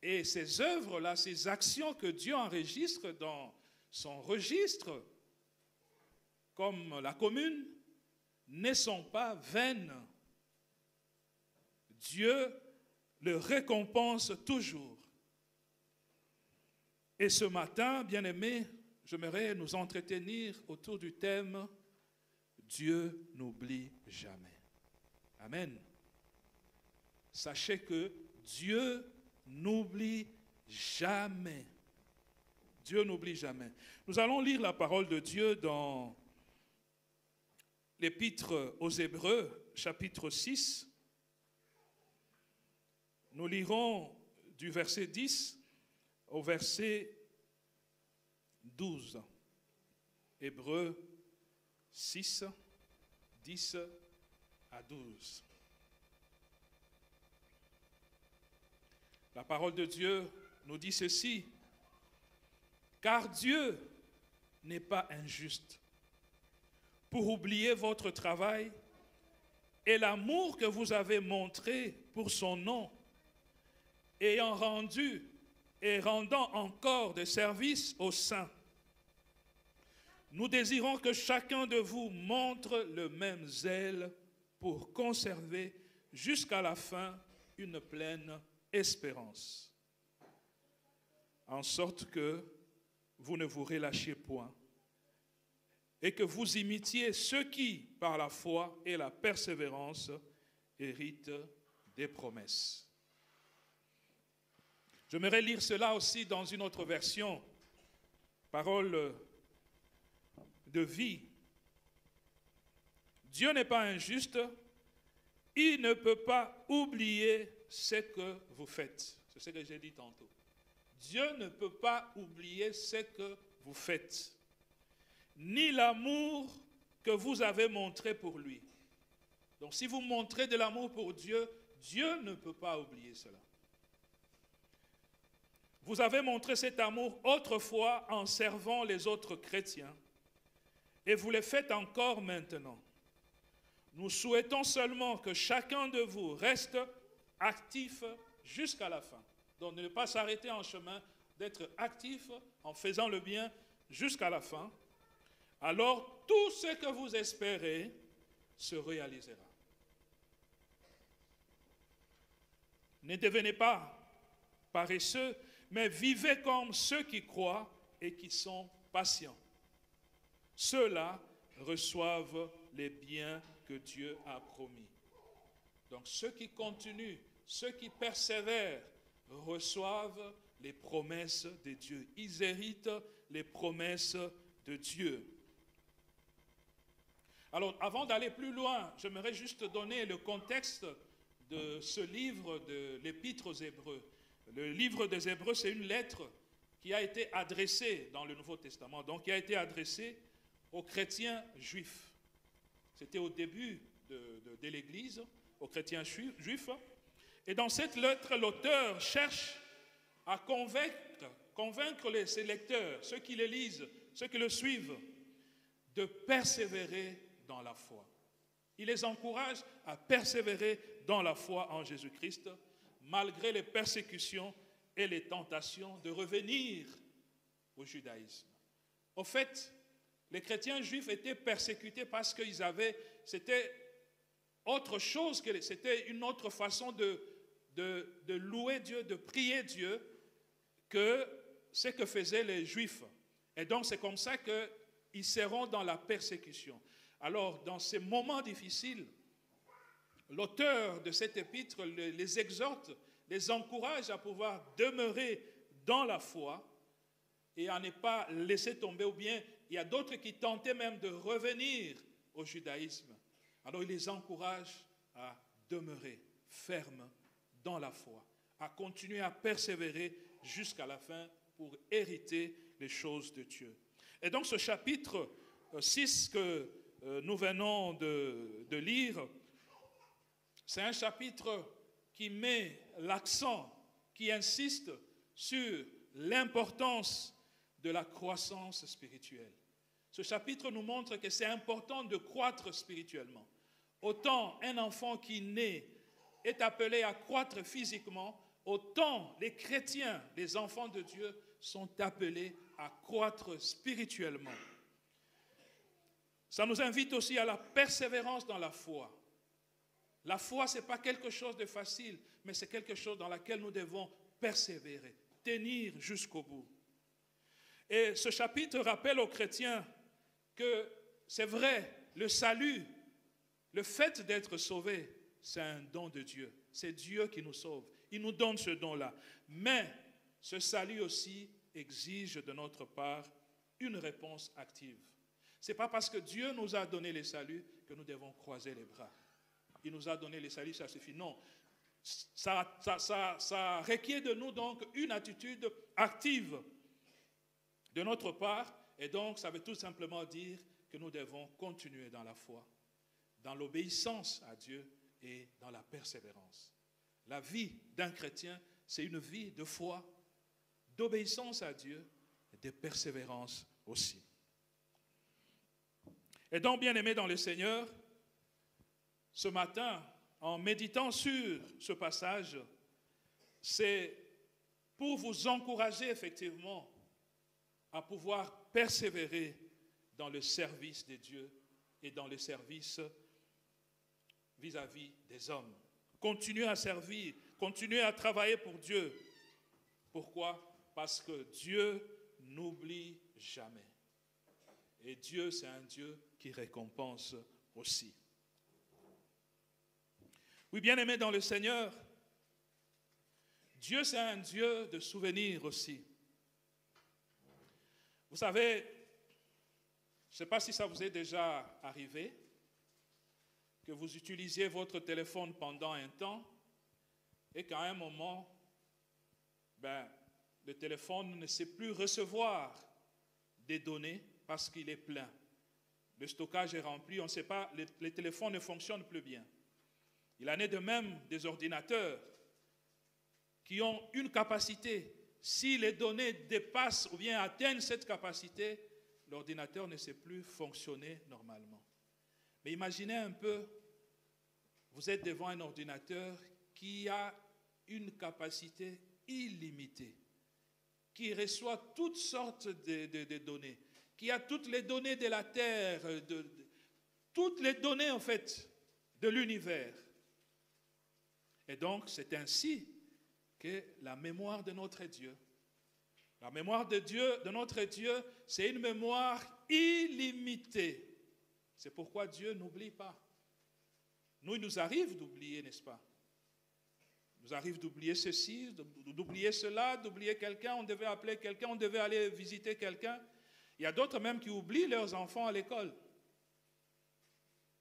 Et ces œuvres-là, ces actions que Dieu enregistre dans son registre, comme la commune, ne sont pas vaines. Dieu le récompense toujours. Et ce matin, bien-aimés, j'aimerais nous entretenir autour du thème « Dieu n'oublie jamais ». Amen. Sachez que Dieu n'oublie jamais. Dieu n'oublie jamais. Nous allons lire la parole de Dieu dans l'Épître aux Hébreux, chapitre 6. Nous lirons du verset 10 au verset 12. Hébreux 6, 10 à 12. La parole de Dieu nous dit ceci: car Dieu n'est pas injuste pour oublier votre travail et l'amour que vous avez montré pour son nom, ayant rendu et rendant encore des services aux saints. Nous désirons que chacun de vous montre le même zèle pour conserver jusqu'à la fin une pleine espérance, en sorte que vous ne vous relâchiez point et que vous imitiez ceux qui, par la foi et la persévérance, héritent des promesses. J'aimerais lire cela aussi dans une autre version, parole de vie. Dieu n'est pas injuste, il ne peut pas oublier ce que vous faites. C'est ce que j'ai dit tantôt. Dieu ne peut pas oublier ce que vous faites, ni l'amour que vous avez montré pour lui. Donc si vous montrez de l'amour pour Dieu, Dieu ne peut pas oublier cela. Vous avez montré cet amour autrefois en servant les autres chrétiens, et vous le faites encore maintenant. Nous souhaitons seulement que chacun de vous reste actif jusqu'à la fin. Donc ne pas s'arrêter en chemin, d'être actif en faisant le bien jusqu'à la fin. Alors tout ce que vous espérez se réalisera. Ne devenez pas paresseux, mais vivez comme ceux qui croient et qui sont patients. Ceux-là reçoivent les biens que Dieu a promis. Donc ceux qui continuent, ceux qui persévèrent, reçoivent les promesses de Dieu. Ils héritent les promesses de Dieu. Alors, avant d'aller plus loin, j'aimerais juste donner le contexte de ce livre de l'Épître aux Hébreux. Le livre des Hébreux, c'est une lettre qui a été adressée dans le Nouveau Testament, donc qui a été adressée aux chrétiens juifs. C'était au début de l'Église, aux chrétiens juifs. Et dans cette lettre, l'auteur cherche à convaincre ses lecteurs, ceux qui le lisent, ceux qui le suivent, de persévérer dans la foi. Il les encourage à persévérer dans la foi en Jésus-Christ, malgré les persécutions et les tentations de revenir au judaïsme. Au fait, les chrétiens juifs étaient persécutés parce qu'ils avaient, c'était autre chose, c'était une autre façon de louer Dieu, de prier Dieu, que ce que faisaient les Juifs. Et donc c'est comme ça qu'ils seront dans la persécution. Alors dans ces moments difficiles, l'auteur de cette épître les exhorte, les encourage à pouvoir demeurer dans la foi et à ne pas laisser tomber, ou bien il y a d'autres qui tentaient même de revenir au judaïsme. Alors il les encourage à demeurer fermes dans la foi, à continuer à persévérer jusqu'à la fin pour hériter les choses de Dieu. Et donc ce chapitre 6 que nous venons de lire, c'est un chapitre qui met l'accent, qui insiste sur l'importance de la croissance spirituelle. Ce chapitre nous montre que c'est important de croître spirituellement. Autant un enfant qui naît est appelé à croître physiquement, autant les chrétiens, les enfants de Dieu, sont appelés à croître spirituellement. Ça nous invite aussi à la persévérance dans la foi. La foi, ce n'est pas quelque chose de facile, mais c'est quelque chose dans lequel nous devons persévérer, tenir jusqu'au bout. Et ce chapitre rappelle aux chrétiens que c'est vrai, le salut, le fait d'être sauvé, c'est un don de Dieu. C'est Dieu qui nous sauve. Il nous donne ce don-là. Mais ce salut aussi exige de notre part une réponse active. Ce n'est pas parce que Dieu nous a donné le salut que nous devons croiser les bras. Il nous a donné le salut, ça suffit. Non. Ça requiert de nous donc une attitude active de notre part. Et donc, ça veut tout simplement dire que nous devons continuer dans la foi, dans l'obéissance à Dieu et dans la persévérance. La vie d'un chrétien, c'est une vie de foi, d'obéissance à Dieu et de persévérance aussi. Et donc, bien-aimés dans le Seigneur, ce matin, en méditant sur ce passage, c'est pour vous encourager effectivement à pouvoir persévérer dans le service de Dieu et dans le service vis-à-vis des hommes. Continuez à servir, continuez à travailler pour Dieu. Pourquoi? Parce que Dieu n'oublie jamais. Et Dieu, c'est un Dieu qui récompense aussi. Oui, bien-aimés dans le Seigneur, Dieu, c'est un Dieu de souvenirs aussi. Vous savez, je ne sais pas si ça vous est déjà arrivé, que vous utilisiez votre téléphone pendant un temps et qu'à un moment, le téléphone ne sait plus recevoir des données parce qu'il est plein. Le stockage est rempli, on ne sait pas, les téléphones ne fonctionnent plus bien. Il en est de même des ordinateurs qui ont une capacité. Si les données dépassent ou bien atteignent cette capacité, l'ordinateur ne sait plus fonctionner normalement. Mais imaginez un peu, vous êtes devant un ordinateur qui a une capacité illimitée, qui reçoit toutes sortes de données, qui a toutes les données de la Terre, toutes les données en fait de l'univers. Et donc, c'est ainsi que la mémoire de notre Dieu, la mémoire de Dieu, de notre Dieu, c'est une mémoire illimitée. C'est pourquoi Dieu n'oublie pas. Nous, il nous arrive d'oublier, n'est-ce pas? Il nous arrive d'oublier ceci, d'oublier cela, d'oublier quelqu'un, on devait appeler quelqu'un, on devait aller visiter quelqu'un. Il y a d'autres même qui oublient leurs enfants à l'école.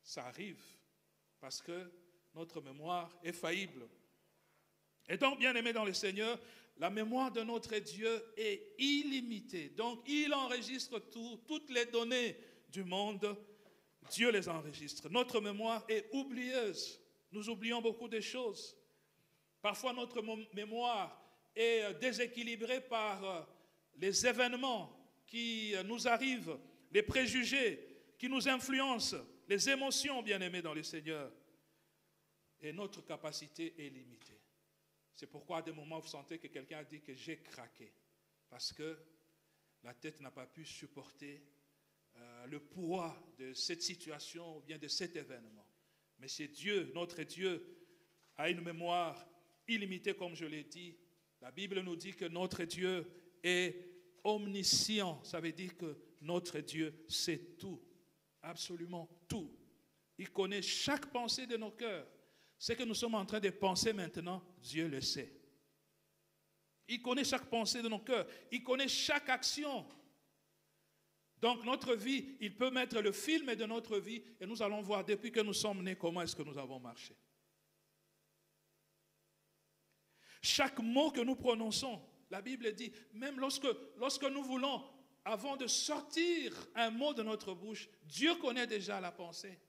Ça arrive parce que notre mémoire est faillible. Et donc, bien-aimés dans le Seigneur, la mémoire de notre Dieu est illimitée. Donc, il enregistre toutes les données du monde. Dieu les enregistre. Notre mémoire est oublieuse. Nous oublions beaucoup de choses. Parfois, notre mémoire est déséquilibrée par les événements qui nous arrivent, les préjugés qui nous influencent, les émotions, bien-aimés dans le Seigneur. Et notre capacité est limitée. C'est pourquoi à des moments, vous sentez que quelqu'un a dit que j'ai craqué. Parce que la tête n'a pas pu supporter le poids de cette situation ou bien de cet événement. Mais c'est Dieu, notre Dieu, a une mémoire illimitée, comme je l'ai dit. La Bible nous dit que notre Dieu est omniscient. Ça veut dire que notre Dieu sait tout, absolument tout. Il connaît chaque pensée de nos cœurs. Ce que nous sommes en train de penser maintenant, Dieu le sait. Il connaît chaque pensée de nos cœurs. Il connaît chaque action. Donc notre vie, il peut mettre le film de notre vie et nous allons voir depuis que nous sommes nés comment est-ce que nous avons marché. Chaque mot que nous prononçons, la Bible dit, même lorsque nous voulons, avant de sortir un mot de notre bouche, Dieu connaît déjà la pensée.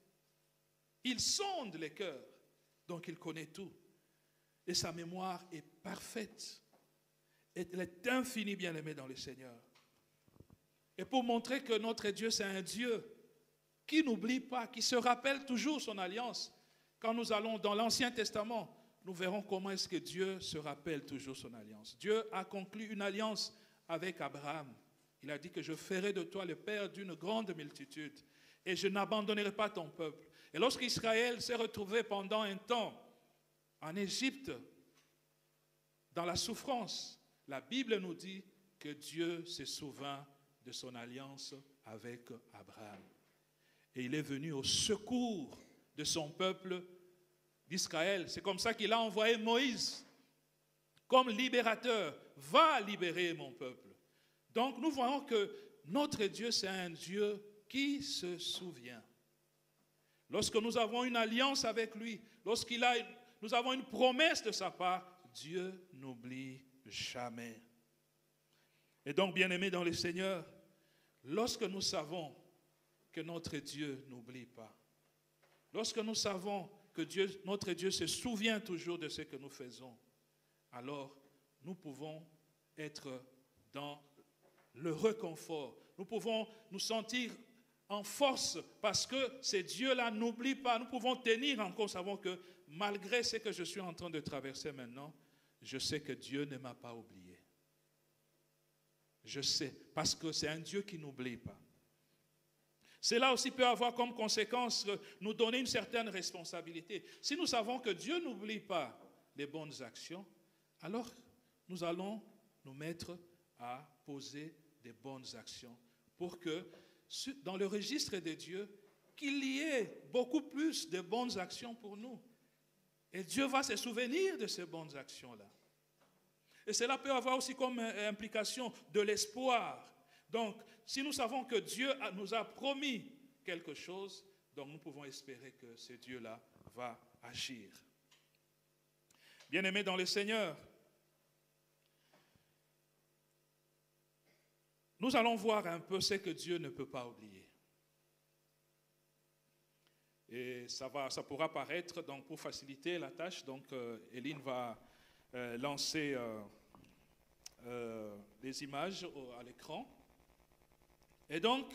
Il sonde les cœurs. Donc il connaît tout. Et sa mémoire est parfaite. Elle est infinie, bien-aimée dans le Seigneur. Et pour montrer que notre Dieu, c'est un Dieu qui n'oublie pas, qui se rappelle toujours son alliance. Quand nous allons dans l'Ancien Testament, nous verrons comment est-ce que Dieu se rappelle toujours son alliance. Dieu a conclu une alliance avec Abraham. Il a dit que je ferai de toi le père d'une grande multitude et je n'abandonnerai pas ton peuple. Et lorsqu'Israël s'est retrouvé pendant un temps en Égypte, dans la souffrance, la Bible nous dit que Dieu se souvint de son alliance avec Abraham. Et il est venu au secours de son peuple d'Israël. C'est comme ça qu'il a envoyé Moïse comme libérateur. Va libérer mon peuple. Donc nous voyons que notre Dieu, c'est un Dieu qui se souvient. Lorsque nous avons une alliance avec lui, nous avons une promesse de sa part, Dieu n'oublie jamais. Et donc, bien-aimés dans le Seigneur, lorsque nous savons que notre Dieu n'oublie pas, lorsque nous savons que notre Dieu se souvient toujours de ce que nous faisons, alors nous pouvons être dans le réconfort. Nous pouvons nous sentir en force parce que ces dieux-là n'oublient pas. Nous pouvons tenir encore, savons que malgré ce que je suis en train de traverser maintenant, je sais que Dieu ne m'a pas oublié. Je sais, parce que c'est un Dieu qui n'oublie pas. Cela aussi peut avoir comme conséquence nous donner une certaine responsabilité. Si nous savons que Dieu n'oublie pas les bonnes actions, alors nous allons nous mettre à poser des bonnes actions pour que dans le registre de Dieu, qu'il y ait beaucoup plus de bonnes actions pour nous. Et Dieu va se souvenir de ces bonnes actions-là. Et cela peut avoir aussi comme implication de l'espoir. Donc, si nous savons que Dieu nous a promis quelque chose, donc nous pouvons espérer que ce Dieu-là va agir. Bien-aimés dans le Seigneur, nous allons voir un peu ce que Dieu ne peut pas oublier. Et ça pourra paraître, donc pour faciliter la tâche, donc Éline va lancer les images à l'écran. Et donc,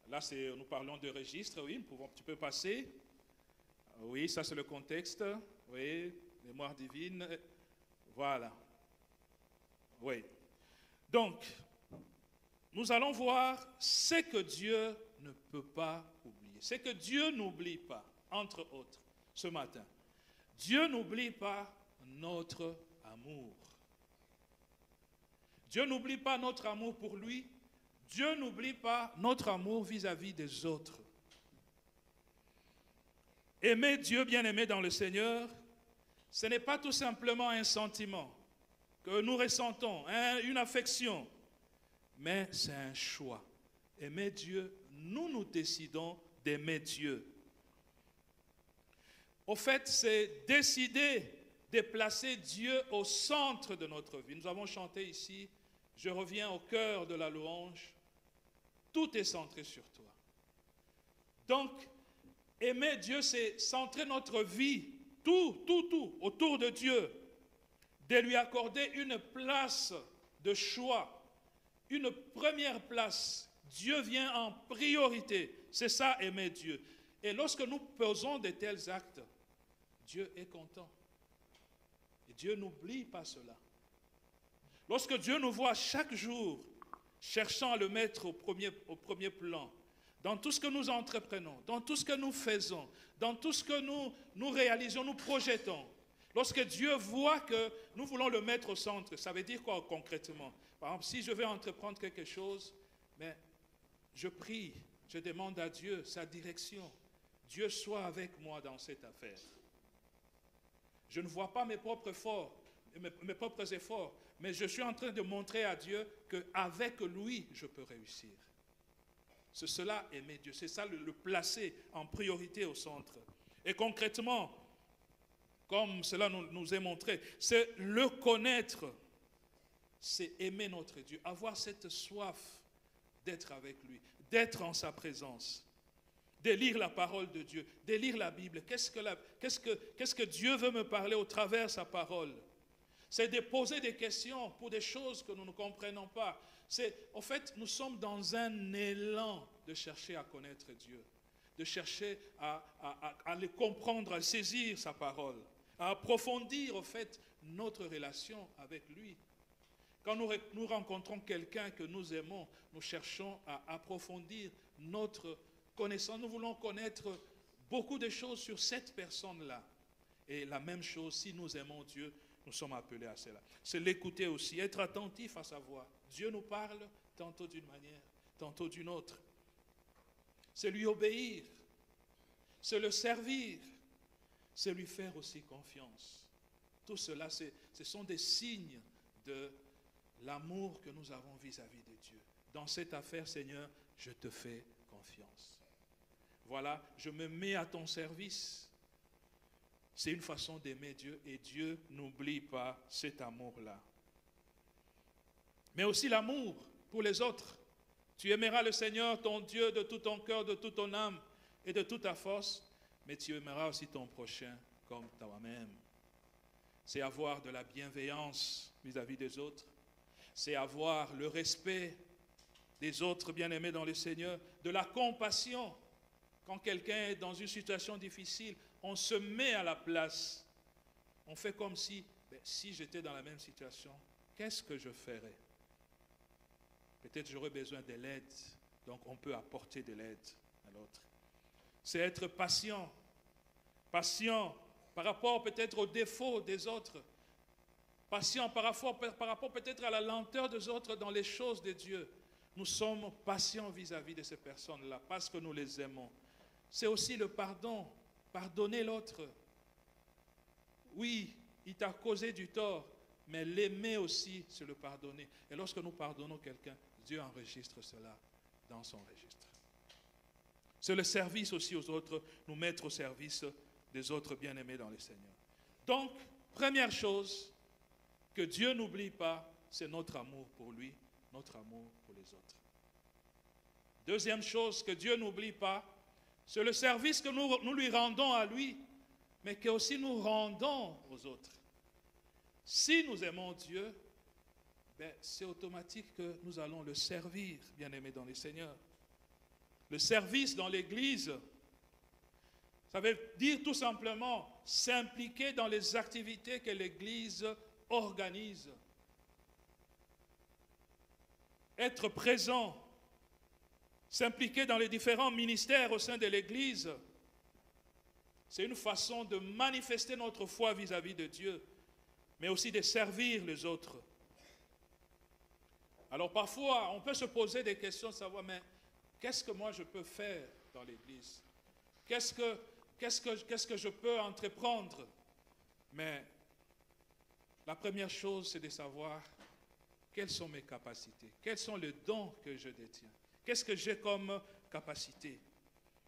là nous parlons de registre, oui, tu peux passer. Oui, ça c'est le contexte, oui, mémoire divine, voilà. Oui. Donc, nous allons voir ce que Dieu ne peut pas oublier. Ce que Dieu n'oublie pas, entre autres, ce matin. Dieu n'oublie pas notre amour. Dieu n'oublie pas notre amour pour lui. Dieu n'oublie pas notre amour vis-à-vis des autres. Aimer Dieu, bien-aimé dans le Seigneur, ce n'est pas tout simplement un sentiment que nous ressentons, une affection. Mais c'est un choix. Aimer Dieu, nous décidons d'aimer Dieu. Au fait, c'est décider de placer Dieu au centre de notre vie. Nous avons chanté ici, je reviens au cœur de la louange, tout est centré sur toi. Donc, aimer Dieu, c'est centrer notre vie, tout autour de Dieu, de lui accorder une place de choix. Une première place, Dieu vient en priorité. C'est ça, aimer Dieu. Et lorsque nous posons de tels actes, Dieu est content. Et Dieu n'oublie pas cela. Lorsque Dieu nous voit chaque jour, cherchant à le mettre au premier plan, dans tout ce que nous entreprenons, dans tout ce que nous faisons, dans tout ce que nous réalisons, nous projetons, lorsque Dieu voit que nous voulons le mettre au centre, ça veut dire quoi concrètement? Par exemple, si je veux entreprendre quelque chose, mais je prie, je demande à Dieu sa direction. Dieu soit avec moi dans cette affaire. Je ne vois pas mes propres efforts, mais je suis en train de montrer à Dieu qu'avec lui, je peux réussir. C'est cela, aimer Dieu. C'est ça, le placer en priorité au centre. Et concrètement, comme cela nous est montré, c'est le connaître. C'est aimer notre Dieu, avoir cette soif d'être avec lui, d'être en sa présence, de lire la parole de Dieu, de lire la Bible. Qu'est-ce que Dieu veut me parler au travers de sa parole? C'est de poser des questions pour des choses que nous ne comprenons pas. En fait, nous sommes dans un élan de chercher à connaître Dieu, de chercher à le comprendre, à saisir sa parole, à approfondir, au fait, notre relation avec lui. Quand nous rencontrons quelqu'un que nous aimons, nous cherchons à approfondir notre connaissance. Nous voulons connaître beaucoup de choses sur cette personne-là. Et la même chose, si nous aimons Dieu, nous sommes appelés à cela. C'est l'écouter aussi, être attentif à sa voix. Dieu nous parle tantôt d'une manière, tantôt d'une autre. C'est lui obéir, c'est le servir, c'est lui faire aussi confiance. Tout cela, ce sont des signes de l'amour que nous avons vis-à-vis de Dieu. Dans cette affaire, Seigneur, je te fais confiance. Voilà, je me mets à ton service. C'est une façon d'aimer Dieu et Dieu n'oublie pas cet amour-là. Mais aussi l'amour pour les autres. Tu aimeras le Seigneur, ton Dieu, de tout ton cœur, de toute ton âme et de toute ta force, mais tu aimeras aussi ton prochain comme toi-même. C'est avoir de la bienveillance vis-à-vis des autres. C'est avoir le respect des autres bien-aimés dans le Seigneur, de la compassion. Quand quelqu'un est dans une situation difficile, on se met à la place. On fait comme si j'étais dans la même situation, qu'est-ce que je ferais? Peut-être j'aurais besoin de l'aide, donc on peut apporter de l'aide à l'autre. C'est être patient. Patient par rapport peut-être aux défauts des autres. Patient par rapport peut-être à la lenteur des autres dans les choses de Dieu. Nous sommes patients vis-à-vis de ces personnes-là parce que nous les aimons. C'est aussi le pardon. Pardonner l'autre. Oui, il t'a causé du tort, mais l'aimer aussi, c'est le pardonner. Et lorsque nous pardonnons quelqu'un, Dieu enregistre cela dans son registre. C'est le service aussi aux autres, nous mettre au service des autres bien-aimés dans le Seigneur. Donc, première chose que Dieu n'oublie pas, c'est notre amour pour lui, notre amour pour les autres. Deuxième chose que Dieu n'oublie pas, c'est le service que nous lui rendons à lui, mais que aussi nous rendons aux autres. Si nous aimons Dieu, c'est automatique que nous allons le servir, bien-aimés dans le Seigneur. Le service dans l'Église, ça veut dire tout simplement s'impliquer dans les activités que l'Église organise. Être présent, s'impliquer dans les différents ministères au sein de l'Église, c'est une façon de manifester notre foi vis-à-vis de Dieu, mais aussi de servir les autres. Alors parfois, on peut se poser des questions, savoir, mais qu'est-ce que moi je peux faire dans l'Église? Qu'est-ce que je peux entreprendre? Mais la première chose, c'est de savoir quelles sont mes capacités, quels sont les dons que je détiens. Qu'est-ce que j'ai comme capacité?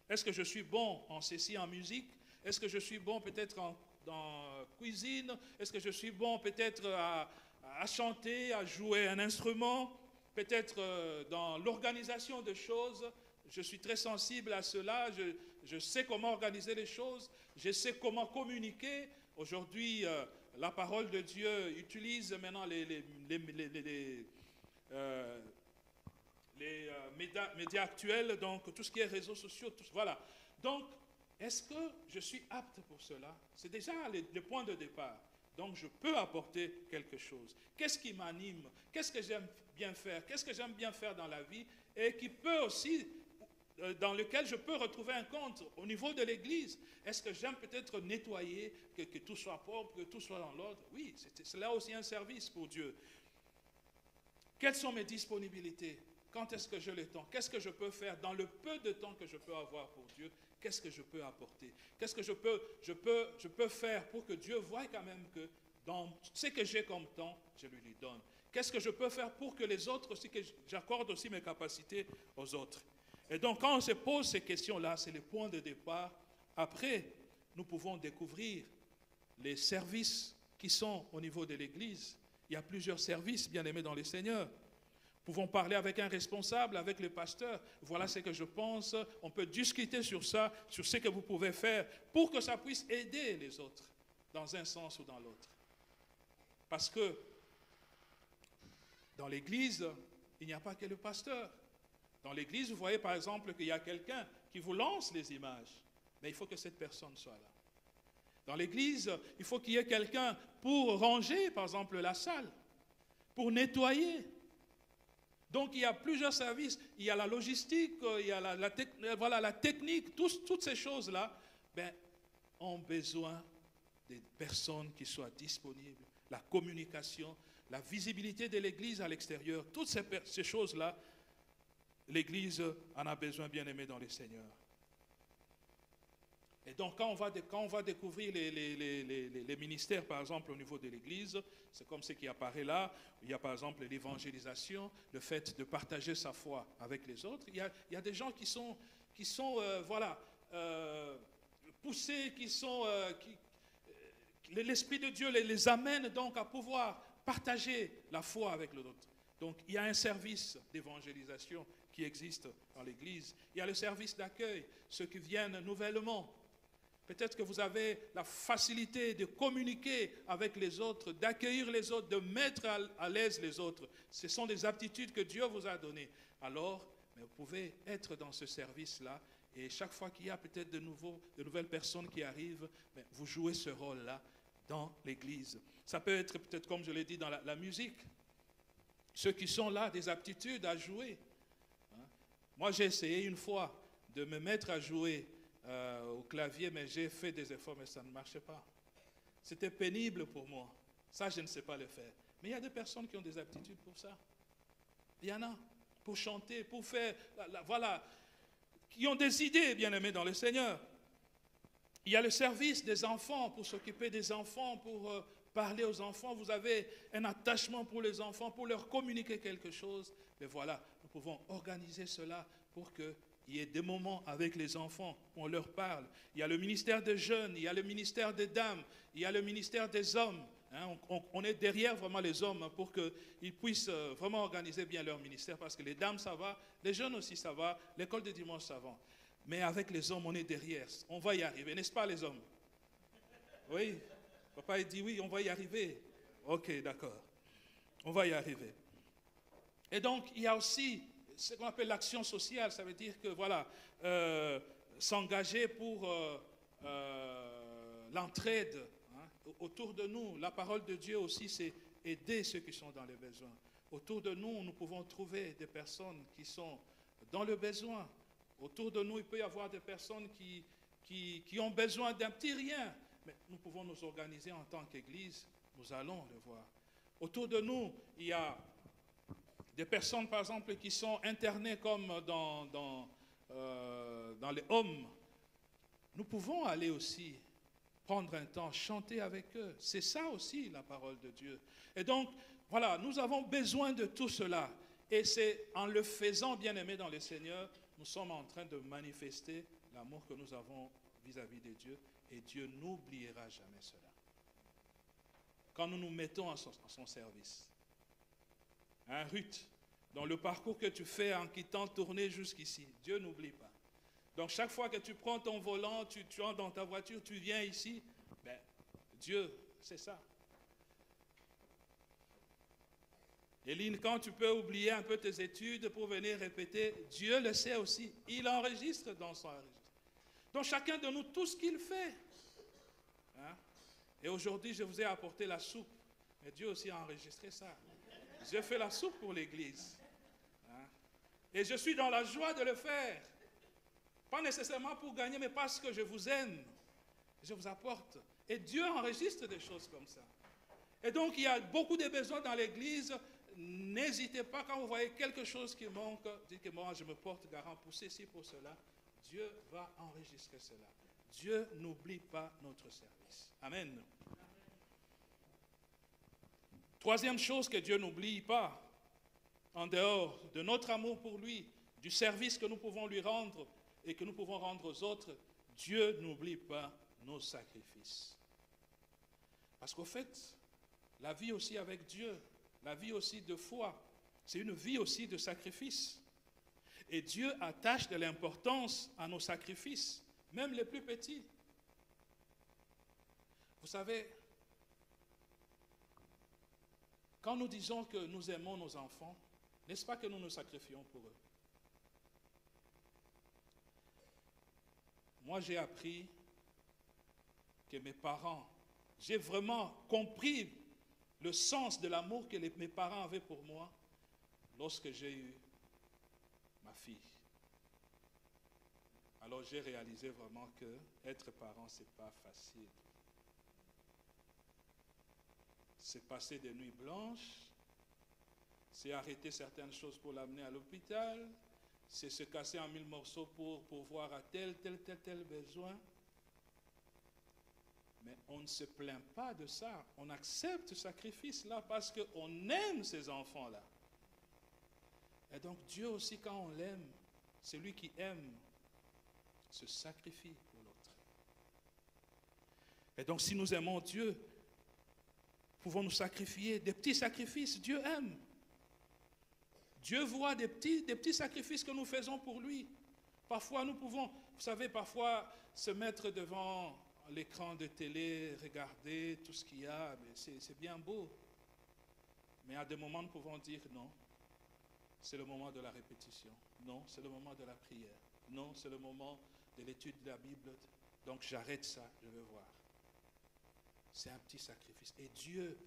Est-ce que je suis bon en ceci, en musique? Est-ce que je suis bon peut-être dans cuisine? Est-ce que je suis bon peut-être à chanter, à jouer un instrument? Peut-être dans l'organisation de choses? Je suis très sensible à cela. Je sais comment organiser les choses. Je sais comment communiquer. Aujourd'hui, la parole de Dieu utilise maintenant les médias actuels, donc tout ce qui est réseaux sociaux, voilà. Donc, est-ce que je suis apte pour cela? C'est déjà le point de départ. Donc, je peux apporter quelque chose. Qu'est-ce qui m'anime? Qu'est-ce que j'aime bien faire? Qu'est-ce que j'aime bien faire dans la vie? Et qui peut aussi, dans lequel je peux retrouver un compte au niveau de l'Église. Est-ce que j'aime peut-être nettoyer, que tout soit propre, que tout soit dans l'ordre? Oui, c'est là aussi un service pour Dieu. Quelles sont mes disponibilités? Quand est-ce que j'ai le temps? Qu'est-ce que je peux faire dans le peu de temps que je peux avoir pour Dieu? Qu'est-ce que je peux apporter? Qu'est-ce que je peux faire pour que Dieu voie quand même que dans ce que j'ai comme temps, je lui donne? Qu'est-ce que je peux faire pour que les autres aussi, que j'accorde aussi mes capacités aux autres? Et donc quand on se pose ces questions-là, c'est le point de départ. Après, nous pouvons découvrir les services qui sont au niveau de l'Église. Il y a plusieurs services, bien-aimés dans le Seigneur. Nous pouvons parler avec un responsable, avec le pasteur. Voilà ce que je pense. On peut discuter sur ça, sur ce que vous pouvez faire pour que ça puisse aider les autres, dans un sens ou dans l'autre. Parce que dans l'église, il n'y a pas que le pasteur. Dans l'église, vous voyez par exemple qu'il y a quelqu'un qui vous lance les images. Mais il faut que cette personne soit là. Dans l'église, il faut qu'il y ait quelqu'un pour ranger, par exemple, la salle, pour nettoyer. Donc, il y a plusieurs services. Il y a la logistique, il y a la technique. Toutes ces choses-là ont besoin des personnes qui soient disponibles. La communication, la visibilité de l'église à l'extérieur, toutes ces choses-là, l'église en a besoin, bien aimé dans le Seigneur. Et donc, quand on va découvrir les ministères, par exemple, au niveau de l'Église, c'est comme ce qui apparaît là. Il y a, par exemple, l'évangélisation, le fait de partager sa foi avec les autres. Il y a des gens qui sont poussés, l'Esprit de Dieu les amène donc à pouvoir partager la foi avec l'autre. Donc, il y a un service d'évangélisation qui existe dans l'Église. Il y a le service d'accueil, ceux qui viennent nouvellement. Peut-être que vous avez la facilité de communiquer avec les autres, d'accueillir les autres, de mettre à l'aise les autres. Ce sont des aptitudes que Dieu vous a données. Alors, vous pouvez être dans ce service-là et chaque fois qu'il y a peut-être de nouvelles personnes qui arrivent, vous jouez ce rôle-là dans l'Église. Ça peut être peut-être, comme je l'ai dit, dans la musique. Ceux qui sont là, des aptitudes à jouer. Moi, j'ai essayé une fois de me mettre à jouer au clavier, mais j'ai fait des efforts, mais ça ne marchait pas. C'était pénible pour moi. Ça, je ne sais pas le faire. Mais il y a des personnes qui ont des aptitudes pour ça. Il y en a. Pour chanter, pour faire, qui ont des idées, bien aimées dans le Seigneur. Il y a le service des enfants, pour s'occuper des enfants, pour parler aux enfants. Vous avez un attachement pour les enfants, pour leur communiquer quelque chose. Mais voilà, nous pouvons organiser cela pour qu'il y ait des moments avec les enfants où on leur parle. Il y a le ministère des jeunes, il y a le ministère des dames, il y a le ministère des hommes. On est derrière vraiment les hommes pour qu'ils puissent vraiment organiser bien leur ministère, parce que les dames, ça va, les jeunes aussi, ça va, l'école de dimanche, ça va. Mais avec les hommes, on est derrière. On va y arriver, n'est-ce pas les hommes? Oui, papa il dit oui, on va y arriver. Ok, d'accord. On va y arriver. Et donc, il y a aussi ce qu'on appelle l'action sociale. Ça veut dire que, s'engager pour l'entraide autour de nous. La parole de Dieu aussi, c'est aider ceux qui sont dans les besoins. Autour de nous, nous pouvons trouver des personnes qui sont dans le besoin. Autour de nous, il peut y avoir des personnes qui ont besoin d'un petit rien. Mais nous pouvons nous organiser en tant qu'Église. Nous allons le voir. Autour de nous, il y a des personnes, par exemple, qui sont internées comme dans les hommes. Nous pouvons aller aussi prendre un temps, chanter avec eux. C'est ça aussi la parole de Dieu. Et donc, voilà, nous avons besoin de tout cela. Et c'est en le faisant, bien-aimés dans le Seigneur, nous sommes en train de manifester l'amour que nous avons vis-à-vis de Dieu. Et Dieu n'oubliera jamais cela. Quand nous nous mettons à son service. Ruth, dans le parcours que tu fais en quittant tourner jusqu'ici, Dieu n'oublie pas. Donc chaque fois que tu prends ton volant, tu entres dans ta voiture, tu viens ici, Dieu, c'est ça. Éline, quand tu peux oublier un peu tes études pour venir répéter, Dieu le sait aussi. Il enregistre dans son registre. Donc chacun de nous, tout ce qu'il fait. Et aujourd'hui, je vous ai apporté la soupe. Mais Dieu aussi a enregistré ça. Je fais la soupe pour l'Église. Et je suis dans la joie de le faire. Pas nécessairement pour gagner, mais parce que je vous aime. Je vous apporte. Et Dieu enregistre des choses comme ça. Et donc, il y a beaucoup de besoins dans l'Église. N'hésitez pas, quand vous voyez quelque chose qui manque, dites que moi, je me porte garant pour ceci, pour cela. Dieu va enregistrer cela. Dieu n'oublie pas notre service. Amen. Troisième chose que Dieu n'oublie pas, en dehors de notre amour pour lui, du service que nous pouvons lui rendre et que nous pouvons rendre aux autres, Dieu n'oublie pas nos sacrifices. Parce qu'au fait, la vie aussi avec Dieu, la vie aussi de foi, c'est une vie aussi de sacrifice. Et Dieu attache de l'importance à nos sacrifices, même les plus petits. Vous savez, Quand nous disons que nous aimons nos enfants, n'est-ce pas que nous nous sacrifions pour eux? Moi, j'ai appris que mes parents, j'ai vraiment compris le sens de l'amour que mes parents avaient pour moi lorsque j'ai eu ma fille. Alors j'ai réalisé vraiment que être parent, ce n'est pas facile. C'est passer des nuits blanches, c'est arrêter certaines choses pour l'amener à l'hôpital, c'est se casser en 1000 morceaux pour voir à tel besoin. Mais on ne se plaint pas de ça. On accepte ce sacrifice-là parce qu'on aime ces enfants-là. Et donc Dieu aussi, quand on l'aime, celui qui aime se sacrifie pour l'autre. Et donc si nous aimons Dieu, pouvons nous sacrifier. Des petits sacrifices, Dieu aime. Dieu voit des petits sacrifices que nous faisons pour lui. Parfois nous pouvons, vous savez, parfois se mettre devant l'écran de télé, regarder tout ce qu'il y a, c'est bien beau. Mais à des moments, nous pouvons dire non, c'est le moment de la répétition. Non, c'est le moment de la prière. Non, c'est le moment de l'étude de la Bible. Donc j'arrête ça, je veux voir. C'est un petit sacrifice. Et Dieu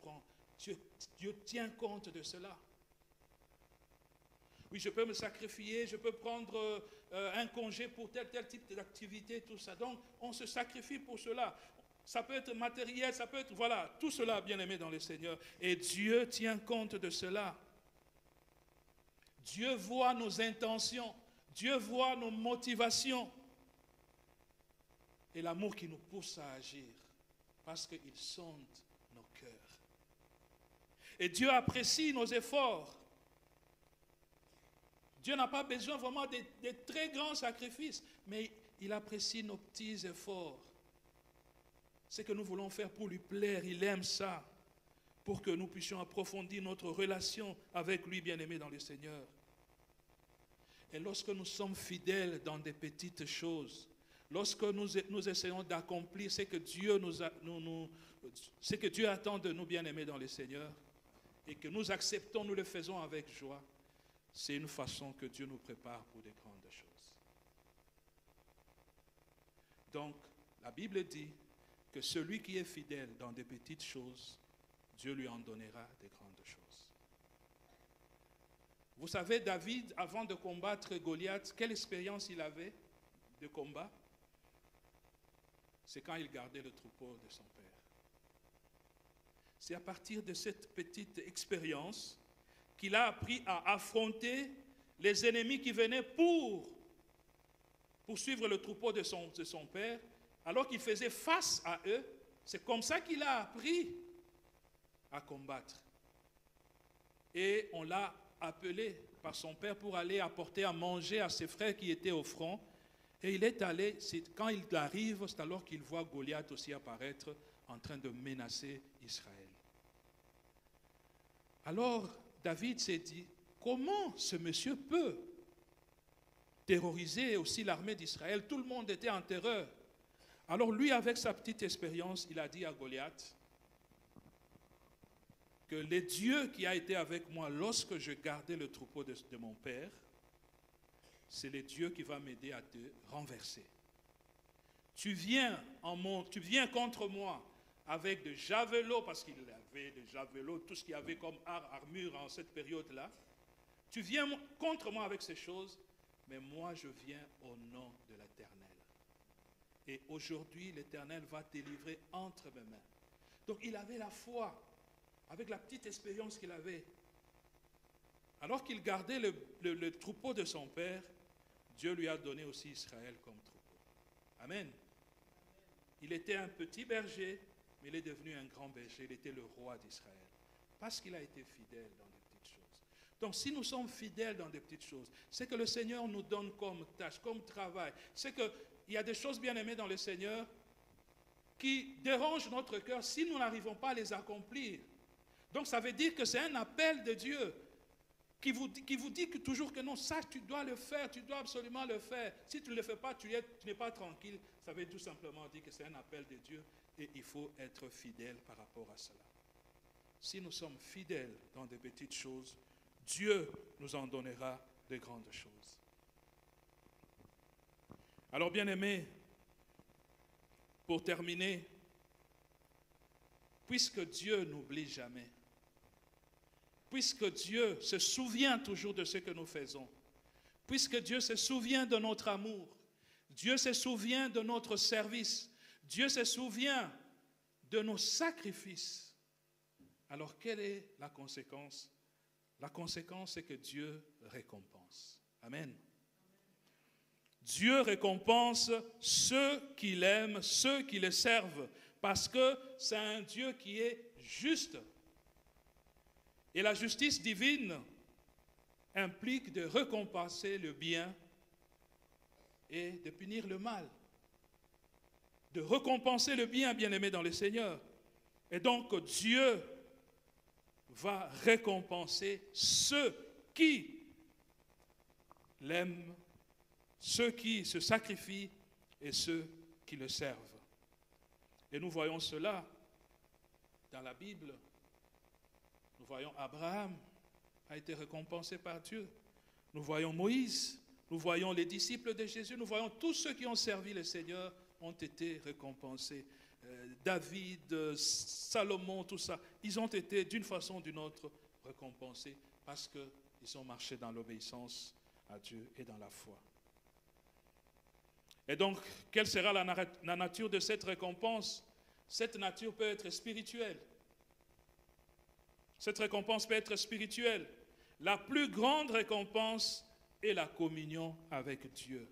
tient compte de cela. Oui, je peux me sacrifier, je peux prendre un congé pour tel type d'activité, tout ça. Donc, on se sacrifie pour cela. Ça peut être matériel, ça peut être, voilà, tout cela, bien aimé dans le Seigneur. Et Dieu tient compte de cela. Dieu voit nos intentions. Dieu voit nos motivations. Et l'amour qui nous pousse à agir. Parce qu'il sonde nos cœurs. Et Dieu apprécie nos efforts. Dieu n'a pas besoin vraiment de très grands sacrifices, mais il apprécie nos petits efforts. Ce que nous voulons faire pour lui plaire, il aime ça, pour que nous puissions approfondir notre relation avec lui, bien-aimé dans le Seigneur. Et lorsque nous sommes fidèles dans des petites choses, lorsque nous essayons d'accomplir ce que Dieu attend de nous, bien-aimés dans le Seigneur, et que nous acceptons, nous le faisons avec joie, c'est une façon que Dieu nous prépare pour des grandes choses. Donc, la Bible dit que celui qui est fidèle dans des petites choses, Dieu lui en donnera des grandes choses. Vous savez, David, avant de combattre Goliath, quelle expérience il avait de combat? C'est quand il gardait le troupeau de son père. C'est à partir de cette petite expérience qu'il a appris à affronter les ennemis qui venaient pour suivre le troupeau de son père, alors qu'il faisait face à eux. C'est comme ça qu'il a appris à combattre. Et on l'a appelé par son père pour aller apporter à manger à ses frères qui étaient au front. Et il est allé, quand il arrive, c'est alors qu'il voit Goliath aussi apparaître en train de menacer Israël. Alors, David s'est dit, comment ce monsieur peut terroriser aussi l'armée d'Israël? Tout le monde était en terreur. Alors lui, avec sa petite expérience, il a dit à Goliath que le Dieu qui a été avec moi lorsque je gardais le troupeau de mon père, c'est le Dieu qui va m'aider à te renverser. Tu viens contre moi avec des javelots, parce qu'il avait des javelots, tout ce qu'il y avait comme armure en cette période-là. Tu viens contre moi avec ces choses, mais moi je viens au nom de l'Éternel. Et aujourd'hui, l'Éternel va te livrer entre mes mains. Donc il avait la foi, avec la petite expérience qu'il avait. Alors qu'il gardait le troupeau de son père, Dieu lui a donné aussi Israël comme troupeau. Amen. Il était un petit berger, mais il est devenu un grand berger. Il était le roi d'Israël. Parce qu'il a été fidèle dans des petites choses. Donc si nous sommes fidèles dans des petites choses, c'est que le Seigneur nous donne comme tâche, comme travail. C'est qu'il y a des choses bien aimées dans le Seigneur qui dérangent notre cœur si nous n'arrivons pas à les accomplir. Donc ça veut dire que c'est un appel de Dieu qui vous dit que toujours que non, ça tu dois le faire, tu dois absolument le faire. Si tu ne le fais pas, tu n'es pas tranquille. Ça veut tout simplement dire que c'est un appel de Dieu et il faut être fidèle par rapport à cela. si nous sommes fidèles dans des petites choses, Dieu nous en donnera de grandes choses. Alors, bien-aimés, pour terminer, puisque Dieu n'oublie jamais, puisque Dieu se souvient toujours de ce que nous faisons, puisque Dieu se souvient de notre amour, Dieu se souvient de notre service, Dieu se souvient de nos sacrifices, alors quelle est la conséquence? La conséquence, c'est que Dieu récompense. Amen. Dieu récompense ceux qui l'aiment, ceux qui le servent, parce que c'est un Dieu qui est juste. Et la justice divine implique de récompenser le bien et de punir le mal. De récompenser le bien, bien-aimé dans le Seigneur. Et donc Dieu va récompenser ceux qui l'aiment, ceux qui se sacrifient et ceux qui le servent. Et nous voyons cela dans la Bible. Nous voyons Abraham a été récompensé par Dieu. Nous voyons Moïse, nous voyons les disciples de Jésus, nous voyons tous ceux qui ont servi le Seigneur ont été récompensés. David, Salomon, tout ça, ils ont été d'une façon ou d'une autre récompensés parce qu'ils ont marché dans l'obéissance à Dieu et dans la foi. Et donc, quelle sera la nature de cette récompense? Cette nature peut être spirituelle. Cette récompense peut être spirituelle. La plus grande récompense est la communion avec Dieu,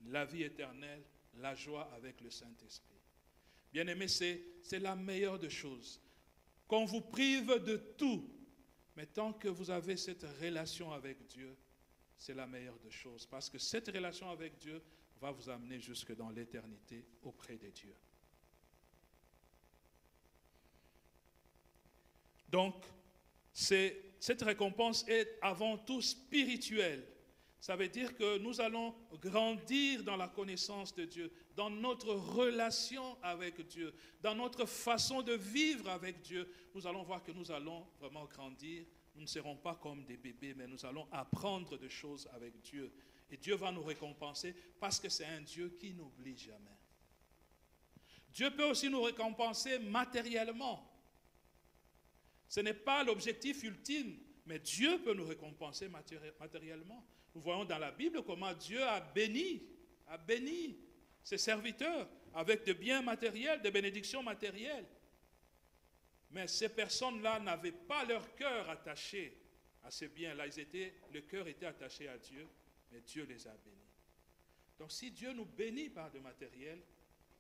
la vie éternelle, la joie avec le Saint-Esprit. Bien-aimés, c'est la meilleure des choses. Qu'on vous prive de tout, mais tant que vous avez cette relation avec Dieu, c'est la meilleure des choses. Parce que cette relation avec Dieu va vous amener jusque dans l'éternité auprès de Dieu. Donc, cette récompense est avant tout spirituelle. Ça veut dire que nous allons grandir dans la connaissance de Dieu, dans notre relation avec Dieu, dans notre façon de vivre avec Dieu. Nous allons voir que nous allons vraiment grandir. Nous ne serons pas comme des bébés, mais nous allons apprendre des choses avec Dieu. Et Dieu va nous récompenser parce que c'est un Dieu qui n'oublie jamais. Dieu peut aussi nous récompenser matériellement. Ce n'est pas l'objectif ultime, mais Dieu peut nous récompenser matériellement. Nous voyons dans la Bible comment Dieu a béni ses serviteurs avec des biens matériels, des bénédictions matérielles. Mais ces personnes-là n'avaient pas leur cœur attaché à ces biens-là. Le cœur était attaché à Dieu, mais Dieu les a bénis. Donc si Dieu nous bénit par du matériel,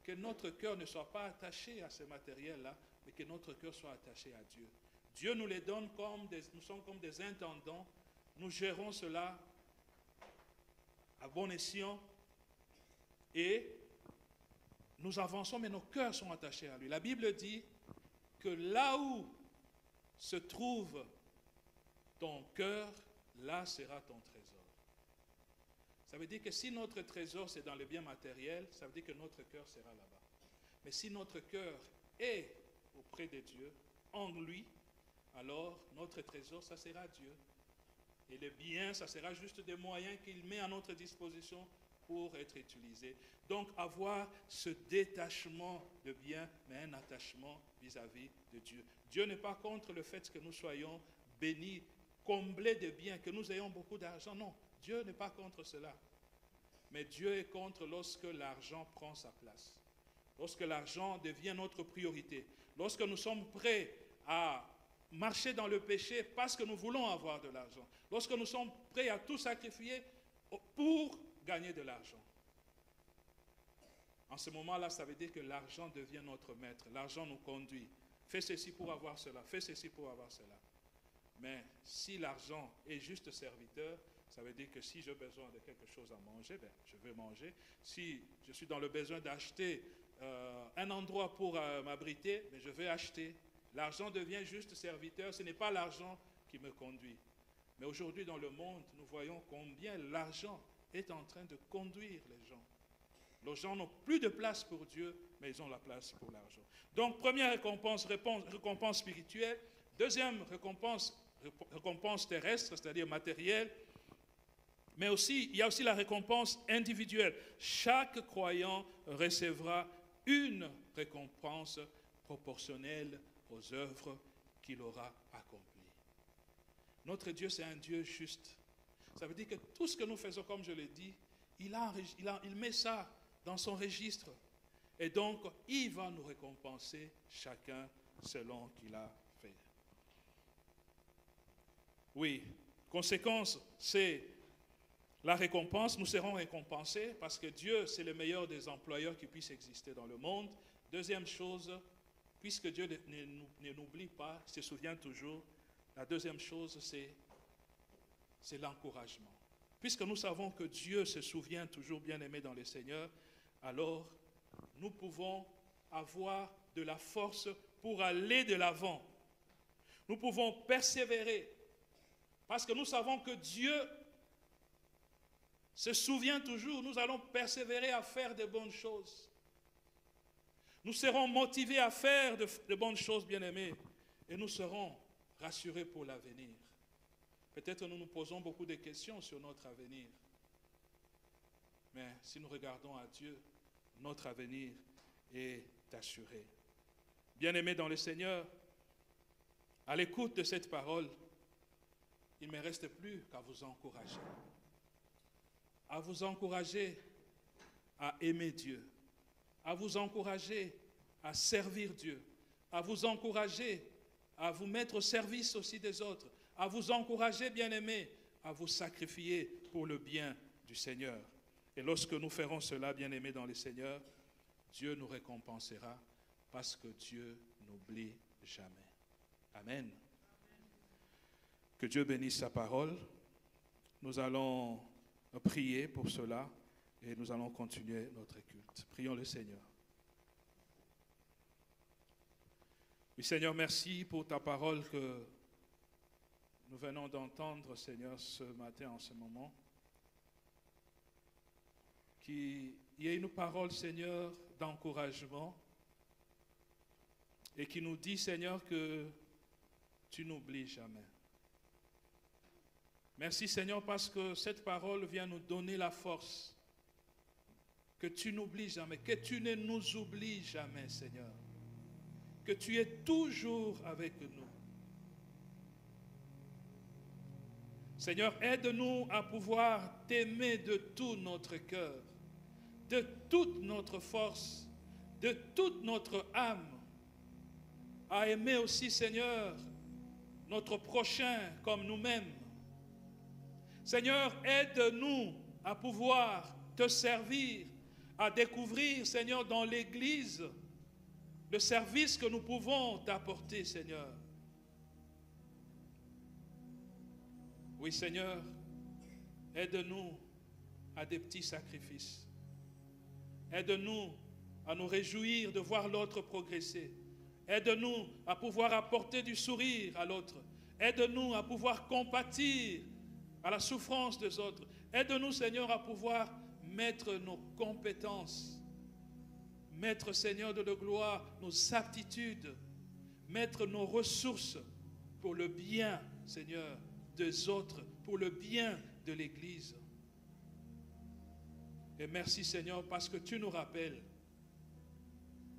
que notre cœur ne soit pas attaché à ce matériel-là, mais que notre cœur soit attaché à Dieu. Dieu nous les donne nous sommes comme des intendants, nous gérons cela à bon escient et nous avançons, mais nos cœurs sont attachés à lui. La Bible dit que là où se trouve ton cœur, là sera ton trésor. Ça veut dire que si notre trésor c'est dans les biens matériels, ça veut dire que notre cœur sera là-bas. Mais si notre cœur est auprès de Dieu, en lui, alors notre trésor, ça sera Dieu. Et les biens, ça sera juste des moyens qu'il met à notre disposition pour être utilisés. Donc avoir ce détachement de biens, mais un attachement vis-à-vis de Dieu. Dieu n'est pas contre le fait que nous soyons bénis, comblés de biens, que nous ayons beaucoup d'argent. Non, Dieu n'est pas contre cela. Mais Dieu est contre lorsque l'argent prend sa place. Lorsque l'argent devient notre priorité. Lorsque nous sommes prêts à marcher dans le péché parce que nous voulons avoir de l'argent. Lorsque nous sommes prêts à tout sacrifier pour gagner de l'argent. En ce moment-là, ça veut dire que l'argent devient notre maître. L'argent nous conduit. Fais ceci pour avoir cela. Fais ceci pour avoir cela. Mais si l'argent est juste serviteur, ça veut dire que si j'ai besoin de quelque chose à manger, je vais manger. Si je suis dans le besoin d'acheter un endroit pour m'abriter, je vais acheter. L'argent devient juste serviteur, ce n'est pas l'argent qui me conduit. Mais aujourd'hui dans le monde, nous voyons combien l'argent est en train de conduire les gens. Les gens n'ont plus de place pour Dieu, mais ils ont la place pour l'argent. Donc première récompense spirituelle. Deuxième récompense terrestre, c'est-à-dire matérielle, mais aussi, il y a aussi la récompense individuelle. Chaque croyant recevra une récompense proportionnelle aux œuvres qu'il aura accomplies. Notre Dieu, c'est un Dieu juste. Ça veut dire que tout ce que nous faisons, comme je l'ai dit, il met ça dans son registre. Et donc, il va nous récompenser chacun selon qu'il a fait. Oui, conséquence, c'est la récompense. Nous serons récompensés parce que Dieu, c'est le meilleur des employeurs qui puissent exister dans le monde. Deuxième chose, puisque Dieu ne n'oublie pas, se souvient toujours, la deuxième chose, c'est l'encouragement. Puisque nous savons que Dieu se souvient toujours, bien-aimé dans le Seigneur, alors nous pouvons avoir de la force pour aller de l'avant. Nous pouvons persévérer parce que nous savons que Dieu se souvient toujours. Nous allons persévérer à faire de bonnes choses. Nous serons motivés à faire de bonnes choses, bien-aimés, et nous serons rassurés pour l'avenir. Peut-être nous nous posons beaucoup de questions sur notre avenir. Mais si nous regardons à Dieu, notre avenir est assuré. Bien-aimés dans le Seigneur, à l'écoute de cette parole, il ne me reste plus qu'à vous encourager. À vous encourager à aimer Dieu. À vous encourager à servir Dieu. À vous encourager à vous mettre au service aussi des autres. À vous encourager, bien-aimés, à vous sacrifier pour le bien du Seigneur. Et lorsque nous ferons cela, bien-aimés dans le Seigneur, Dieu nous récompensera parce que Dieu n'oublie jamais. Amen. Que Dieu bénisse sa parole. Nous allons prier pour cela et nous allons continuer notre culte. Prions le Seigneur. Oui, Seigneur, merci pour ta parole que nous venons d'entendre, Seigneur, ce matin, en ce moment. Qu'il y ait une parole, Seigneur, d'encouragement et qui nous dit, Seigneur, que tu n'oublies jamais. Merci, Seigneur, parce que cette parole vient nous donner la force que tu n'oublies jamais, que tu ne nous oublies jamais, Seigneur, que tu es toujours avec nous. Seigneur, aide-nous à pouvoir t'aimer de tout notre cœur, de toute notre force, de toute notre âme, à aimer aussi, Seigneur, notre prochain comme nous-mêmes. Seigneur, aide-nous à pouvoir te servir, à découvrir, Seigneur, dans l'Église, le service que nous pouvons t'apporter, Seigneur. Oui, Seigneur, aide-nous à des petits sacrifices. Aide-nous à nous réjouir de voir l'autre progresser. Aide-nous à pouvoir apporter du sourire à l'autre. Aide-nous à pouvoir compatir à la souffrance des autres. Aide-nous, Seigneur, à pouvoir mettre nos compétences, mettre, Seigneur de la gloire, nos aptitudes, mettre nos ressources pour le bien, Seigneur, des autres, pour le bien de l'Église. Et merci, Seigneur, parce que tu nous rappelles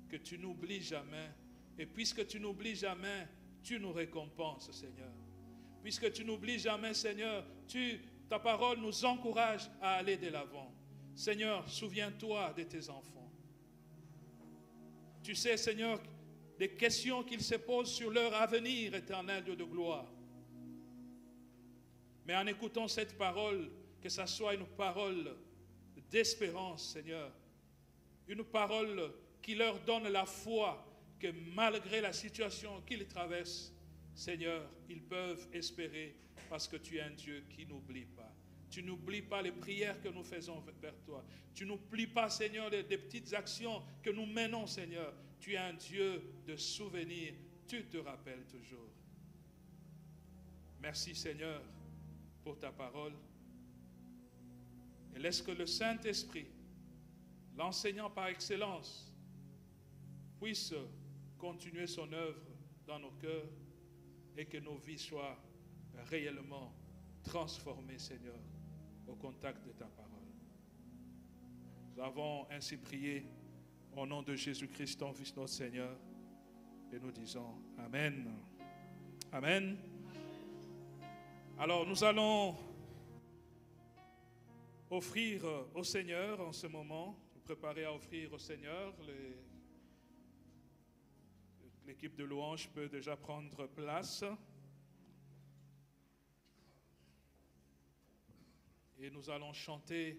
que tu n'oublies jamais. Et puisque tu n'oublies jamais, tu nous récompenses, Seigneur. Puisque tu n'oublies jamais, Seigneur, ta parole nous encourage à aller de l'avant. Seigneur, souviens-toi de tes enfants. Tu sais, Seigneur, des questions qu'ils se posent sur leur avenir éternel, Dieu de gloire. Mais en écoutant cette parole, que ça soit une parole d'espérance, Seigneur, une parole qui leur donne la foi que malgré la situation qu'ils traversent, Seigneur, ils peuvent espérer parce que tu es un Dieu qui n'oublie pas. Tu n'oublies pas les prières que nous faisons vers toi. Tu n'oublies pas, Seigneur, des petites actions que nous menons, Seigneur. Tu es un Dieu de souvenirs. Tu te rappelles toujours. Merci, Seigneur, pour ta parole. Et laisse que le Saint-Esprit, l'enseignant par excellence, puisse continuer son œuvre dans nos cœurs et que nos vies soient réellement transformées, Seigneur, au contact de ta parole. Nous avons ainsi prié au nom de Jésus-Christ, ton Fils, notre Seigneur, et nous disons Amen. Amen. Alors nous allons offrir au Seigneur en ce moment, nous préparer à offrir au Seigneur. L'équipe de louange peut déjà prendre place. Et nous allons chanter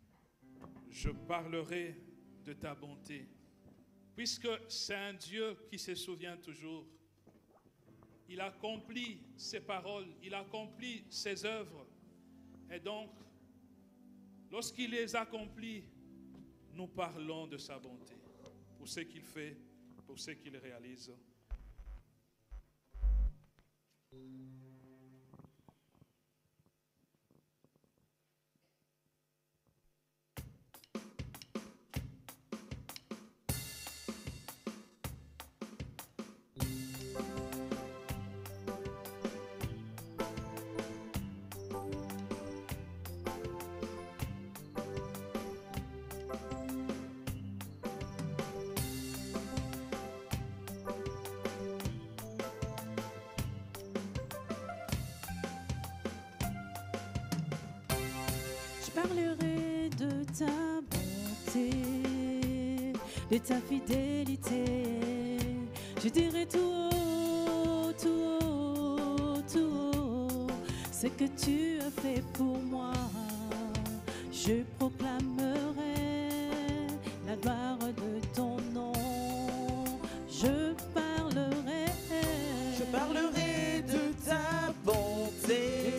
« Je parlerai de ta bonté ». Puisque c'est un Dieu qui se souvient toujours. Il accomplit ses paroles, il accomplit ses œuvres. Et donc, lorsqu'il les accomplit, nous parlons de sa bonté. Pour ce qu'il fait, pour ce qu'il réalise. Je parlerai de ta bonté, de ta fidélité. Je dirai tout haut, tout haut, tout haut, ce que tu as fait pour moi. Je proclamerai la gloire de ton nom. Je parlerai de ta bonté,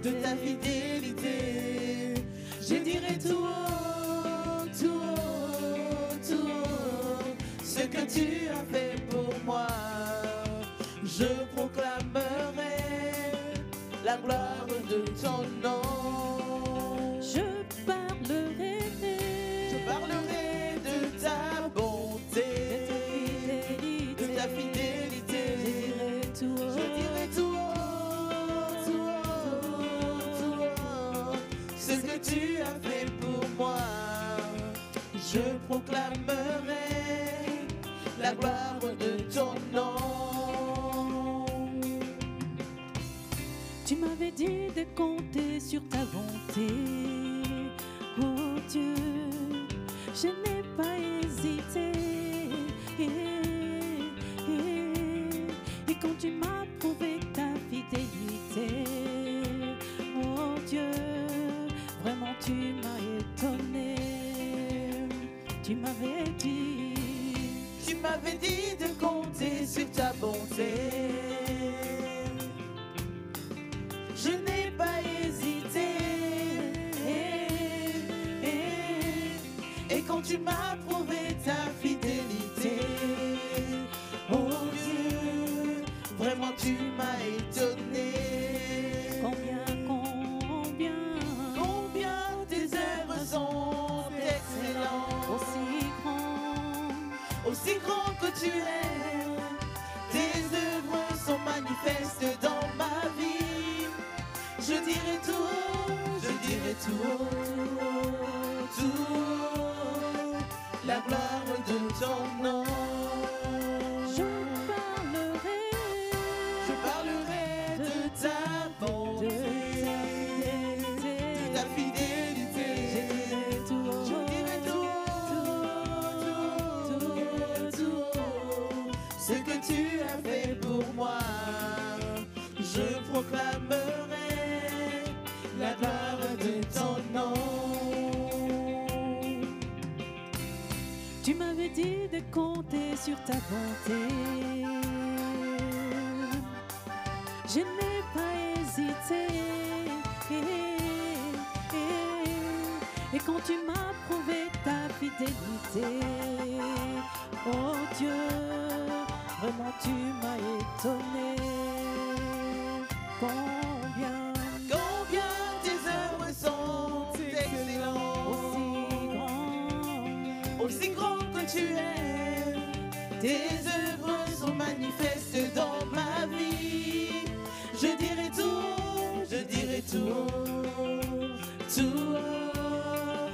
de ta fidélité. Je dirai tout haut, tout haut, tout haut, ce que tu as fait pour moi. Je proclamerai la gloire de ton nom. Je parlerai de ta bonté, de ta fidélité. Je dirai tout haut, tout haut, tout haut, ce que tu as fait pour moi. Je proclamerai la gloire de ton nom. Tu m'avais dit de compter sur ta bonté, oh Dieu, je n'ai pas hésité. Et quand tu m'as prouvé ta fidélité, oh Dieu, vraiment tu m'as étonné. Tu m'avais dit de compter sur ta bonté. Je n'ai pas hésité. Et quand tu m'as prouvé ta fidélité, oh Dieu, vraiment tu m'as étonné. Combien tes œuvres sont excellentes, aussi grand que tu es. Tes œuvres sont manifestes dans ma vie. Je dirai tout haut, la gloire de ton nom. Je parlerai de ta bonté, de ta fidélité. Je dirai tout haut, ce que tu as fait pour moi. Je proclamerai la gloire de ton nom. Tu m'avais dit de compter sur ta bonté. Je n'ai pas hésité. Et quand tu m'as prouvé ta fidélité, oh Dieu, vraiment tu m'as étonné. Combien tes œuvres sont excellentes, aussi grand que tu es. Tes œuvres sont manifestes dans ma Je dirai tout, je dirai tout, tout haut,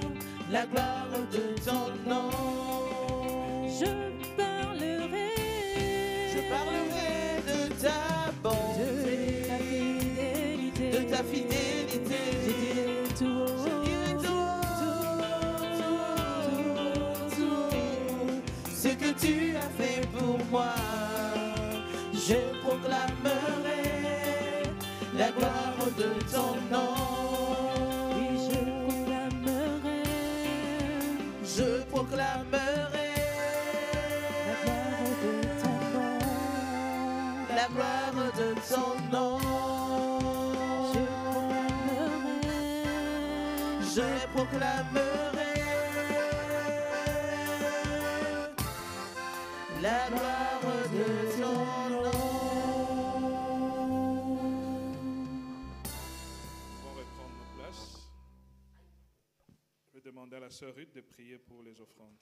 la gloire de ton nom. Je parlerai de ta bonté, de ta fidélité. Je dirai tout haut, je dirai tout, ce que tu as fait pour moi. Je proclamerai la gloire de ton nom. Oui, Je proclamerai la gloire de ton nom. Je proclamerai la gloire de ton nom. On va reprendre nos places. Je vais demander à la sœur Ruth de prier pour les offrandes.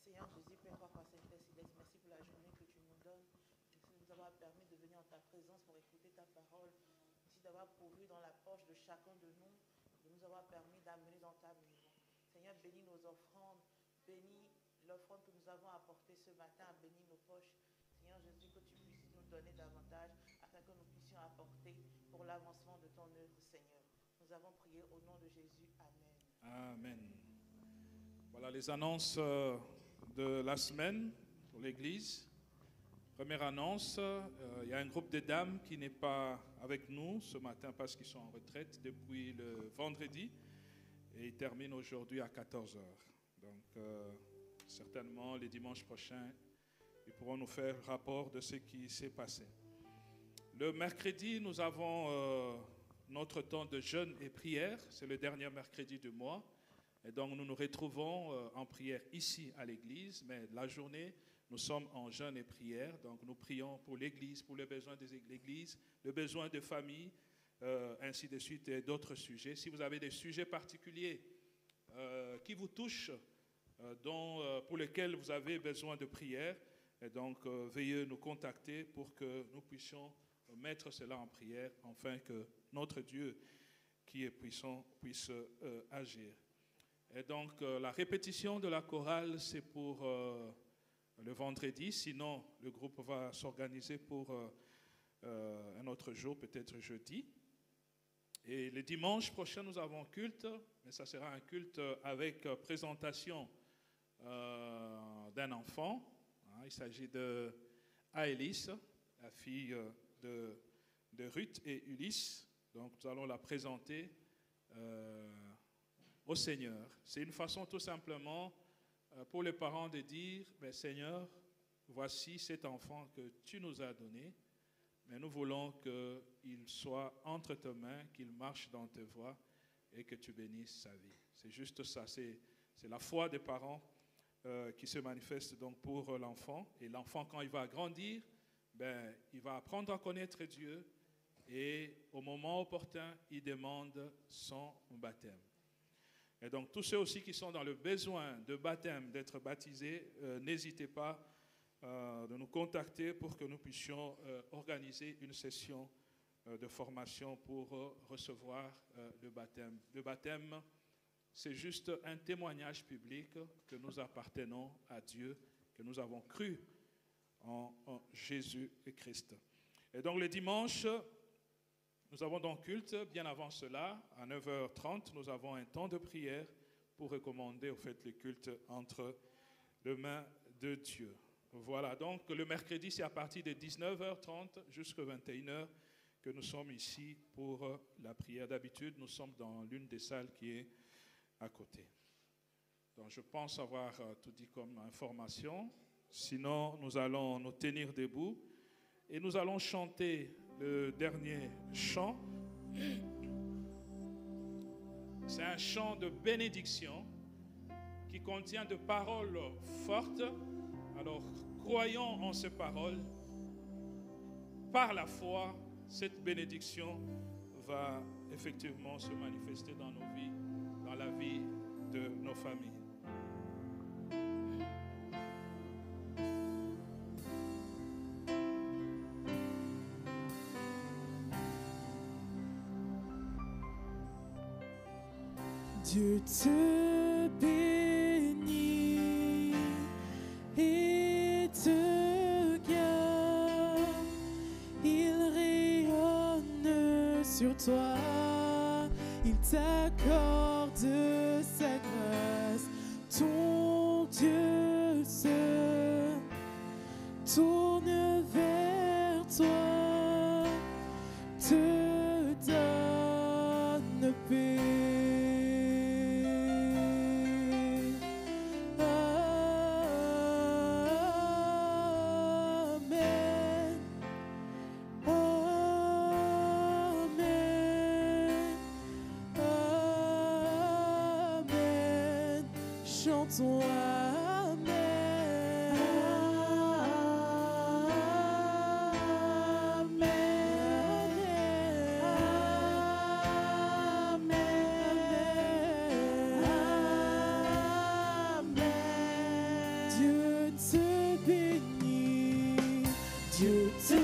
Seigneur Jésus, Père, Papa, Saint-Esprit, merci pour la journée que tu nous donnes. Merci de nous avoir permis de venir en ta présence pour écouter ta parole. Merci d'avoir pourvu dans la poche de chacun de nous, de nous avoir permis d'amener dans ta maison. Seigneur, bénis nos offrandes, bénis l'offrande que nous avons apportée ce matin, bénis nos poches. Seigneur Jésus, que tu puisses nous donner davantage afin que nous puissions apporter pour l'avancement de ton œuvre, Seigneur. Nous avons prié au nom de Jésus. Amen. Amen. Voilà les annonces de la semaine pour l'Église. Première annonce, il y a un groupe de dames qui n'est pas avec nous ce matin parce qu'ils sont en retraite depuis le vendredi et ils terminent aujourd'hui à 14h. Donc certainement les dimanches prochains, ils pourront nous faire rapport de ce qui s'est passé. Le mercredi, nous avons notre temps de jeûne et prière. C'est le dernier mercredi du mois. Et donc nous nous retrouvons en prière ici à l'église, mais la journée, nous sommes en jeûne et prière. Donc nous prions pour l'église, pour les besoins de l'église, les besoins de famille, ainsi de suite, et d'autres sujets. Si vous avez des sujets particuliers qui vous touchent, pour lesquels vous avez besoin de prière, et donc veuillez nous contacter pour que nous puissions mettre cela en prière, afin que notre Dieu, qui est puissant, puisse agir. Et donc, la répétition de la chorale, c'est pour le vendredi. Sinon, le groupe va s'organiser pour un autre jour, peut-être jeudi. Et le dimanche prochain, nous avons un culte, mais ça sera un culte avec présentation d'un enfant. Il s'agit de Aélis, la fille de Ruth et Ulysse. Donc, nous allons la présenter au Seigneur. C'est une façon tout simplement pour les parents de dire, Seigneur, voici cet enfant que tu nous as donné, mais nous voulons qu'il soit entre tes mains, qu'il marche dans tes voies et que tu bénisses sa vie. C'est juste ça, c'est la foi des parents qui se manifeste donc pour l'enfant. Et l'enfant, quand il va grandir, il va apprendre à connaître Dieu et au moment opportun, il demande son baptême. Et donc, tous ceux aussi qui sont dans le besoin de baptême, d'être baptisés, n'hésitez pas de nous contacter pour que nous puissions organiser une session de formation pour recevoir le baptême. Le baptême, c'est juste un témoignage public que nous appartenons à Dieu, que nous avons cru en Jésus-Christ. Et donc, le dimanche, nous avons donc culte. Bien avant cela, à 9h30, nous avons un temps de prière pour recommander au fait le culte entre les mains de Dieu. Voilà, donc le mercredi, c'est à partir de 19h30 jusqu'à 21h que nous sommes ici pour la prière. D'habitude, nous sommes dans l'une des salles qui est à côté. Donc, je pense avoir tout dit comme information. Sinon, nous allons nous tenir debout et nous allons chanter le dernier chant. C'est un chant de bénédiction qui contient de paroles fortes. Alors, croyons en ces paroles. Par la foi, cette bénédiction va effectivement se manifester dans nos vies, dans la vie de nos familles. Dieu te bénit et te garde. Il rayonne sur toi, il t'accorde sa grâce. Ton Dieu se tourne vers toi, te donne paix. Amen. Amen. Amen. Chantons Amen. Dieu te bénit, Dieu te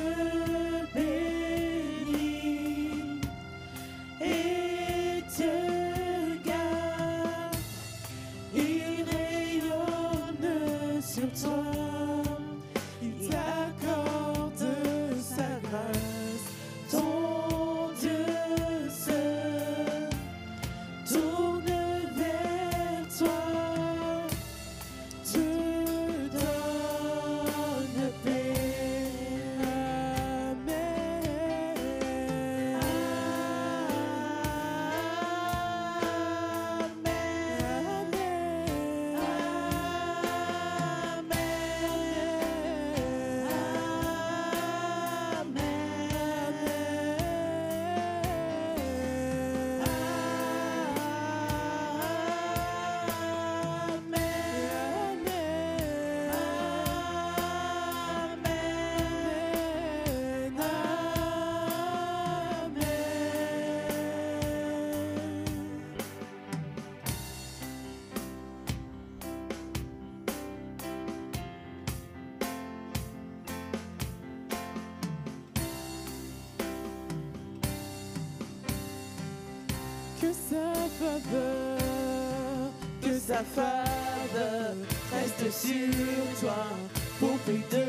bénit et te garde. Il rayonne sur toi, il t'accorde sa grâce. Ton Dieu se tourne vers toi, te donne paix. Amen. Que sa faveur reste sur toi pour plus de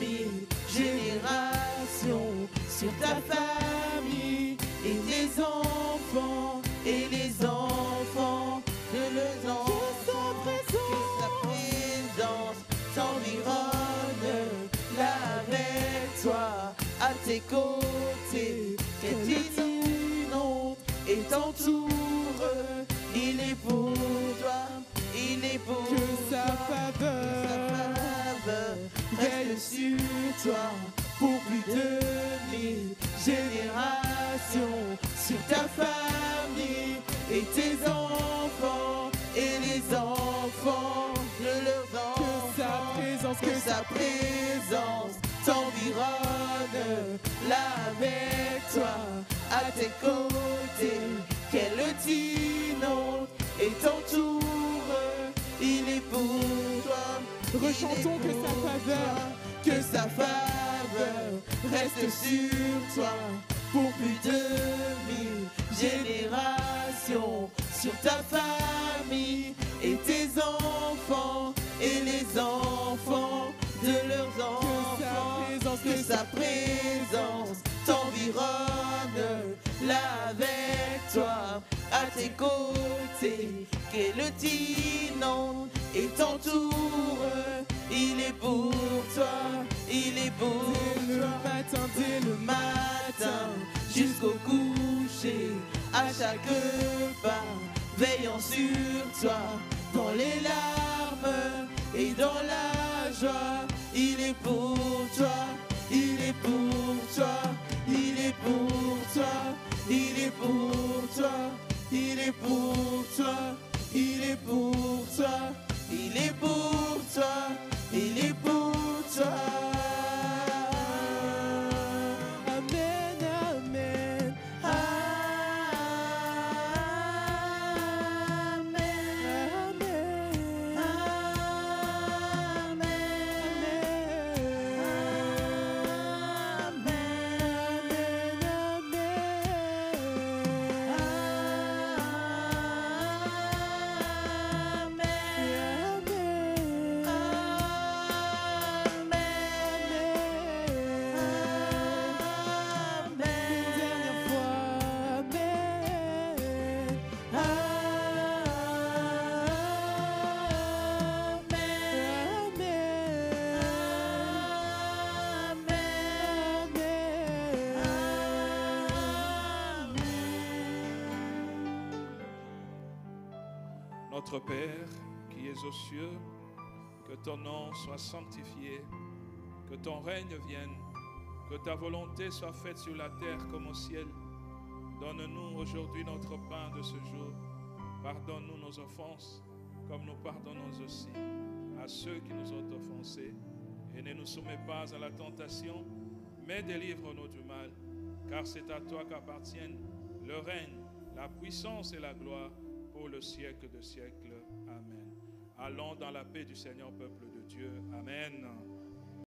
1000 générations, sur ta famille et tes enfants et les enfants de leurs enfants. Que sa présence t'environne là avec toi, à tes côtés, qu'elle t'inonde et t'entoure. Il est pour toi, il est pour Que sa toi. faveur Reste sur toi pour plus de 1000 générations, sur ta famille et tes enfants et les enfants de leurs enfants. Que sa présence t'environne là avec toi, à tes côtés, qu'elle t'inonde et t'entoure. Il est pour toi. Rechantons que sa faveur reste sur toi pour plus de 1000 générations, sur ta famille et tes enfants et les enfants de leurs enfants. Que sa présence t'environne là avec toi, à tes côtés, qu'elle t'inonde et t'entoure. Il est pour toi, il est pour toi. Dès le matin jusqu'au coucher, à chaque pas, veillant sur toi, dans les larmes et dans la joie. Il est pour toi, il est pour toi, il est pour toi, il est pour toi, il est pour toi, il est pour toi, il est pour toi, il est pour toi. Amen, amen. Amen, amen. Amen. Notre Père qui es aux cieux, que ton nom soit sanctifié, que ton règne vienne, que ta volonté soit faite sur la terre comme au ciel. Donne-nous aujourd'hui notre pain de ce jour. Pardonne-nous nos offenses, comme nous pardonnons aussi à ceux qui nous ont offensés. Et ne nous soumets pas à la tentation, mais délivre-nous du mal, car c'est à toi qu'appartiennent le règne, la puissance et la gloire pour le siècle des siècles. Amen. Allons dans la paix du Seigneur, peuple de Dieu. Amen.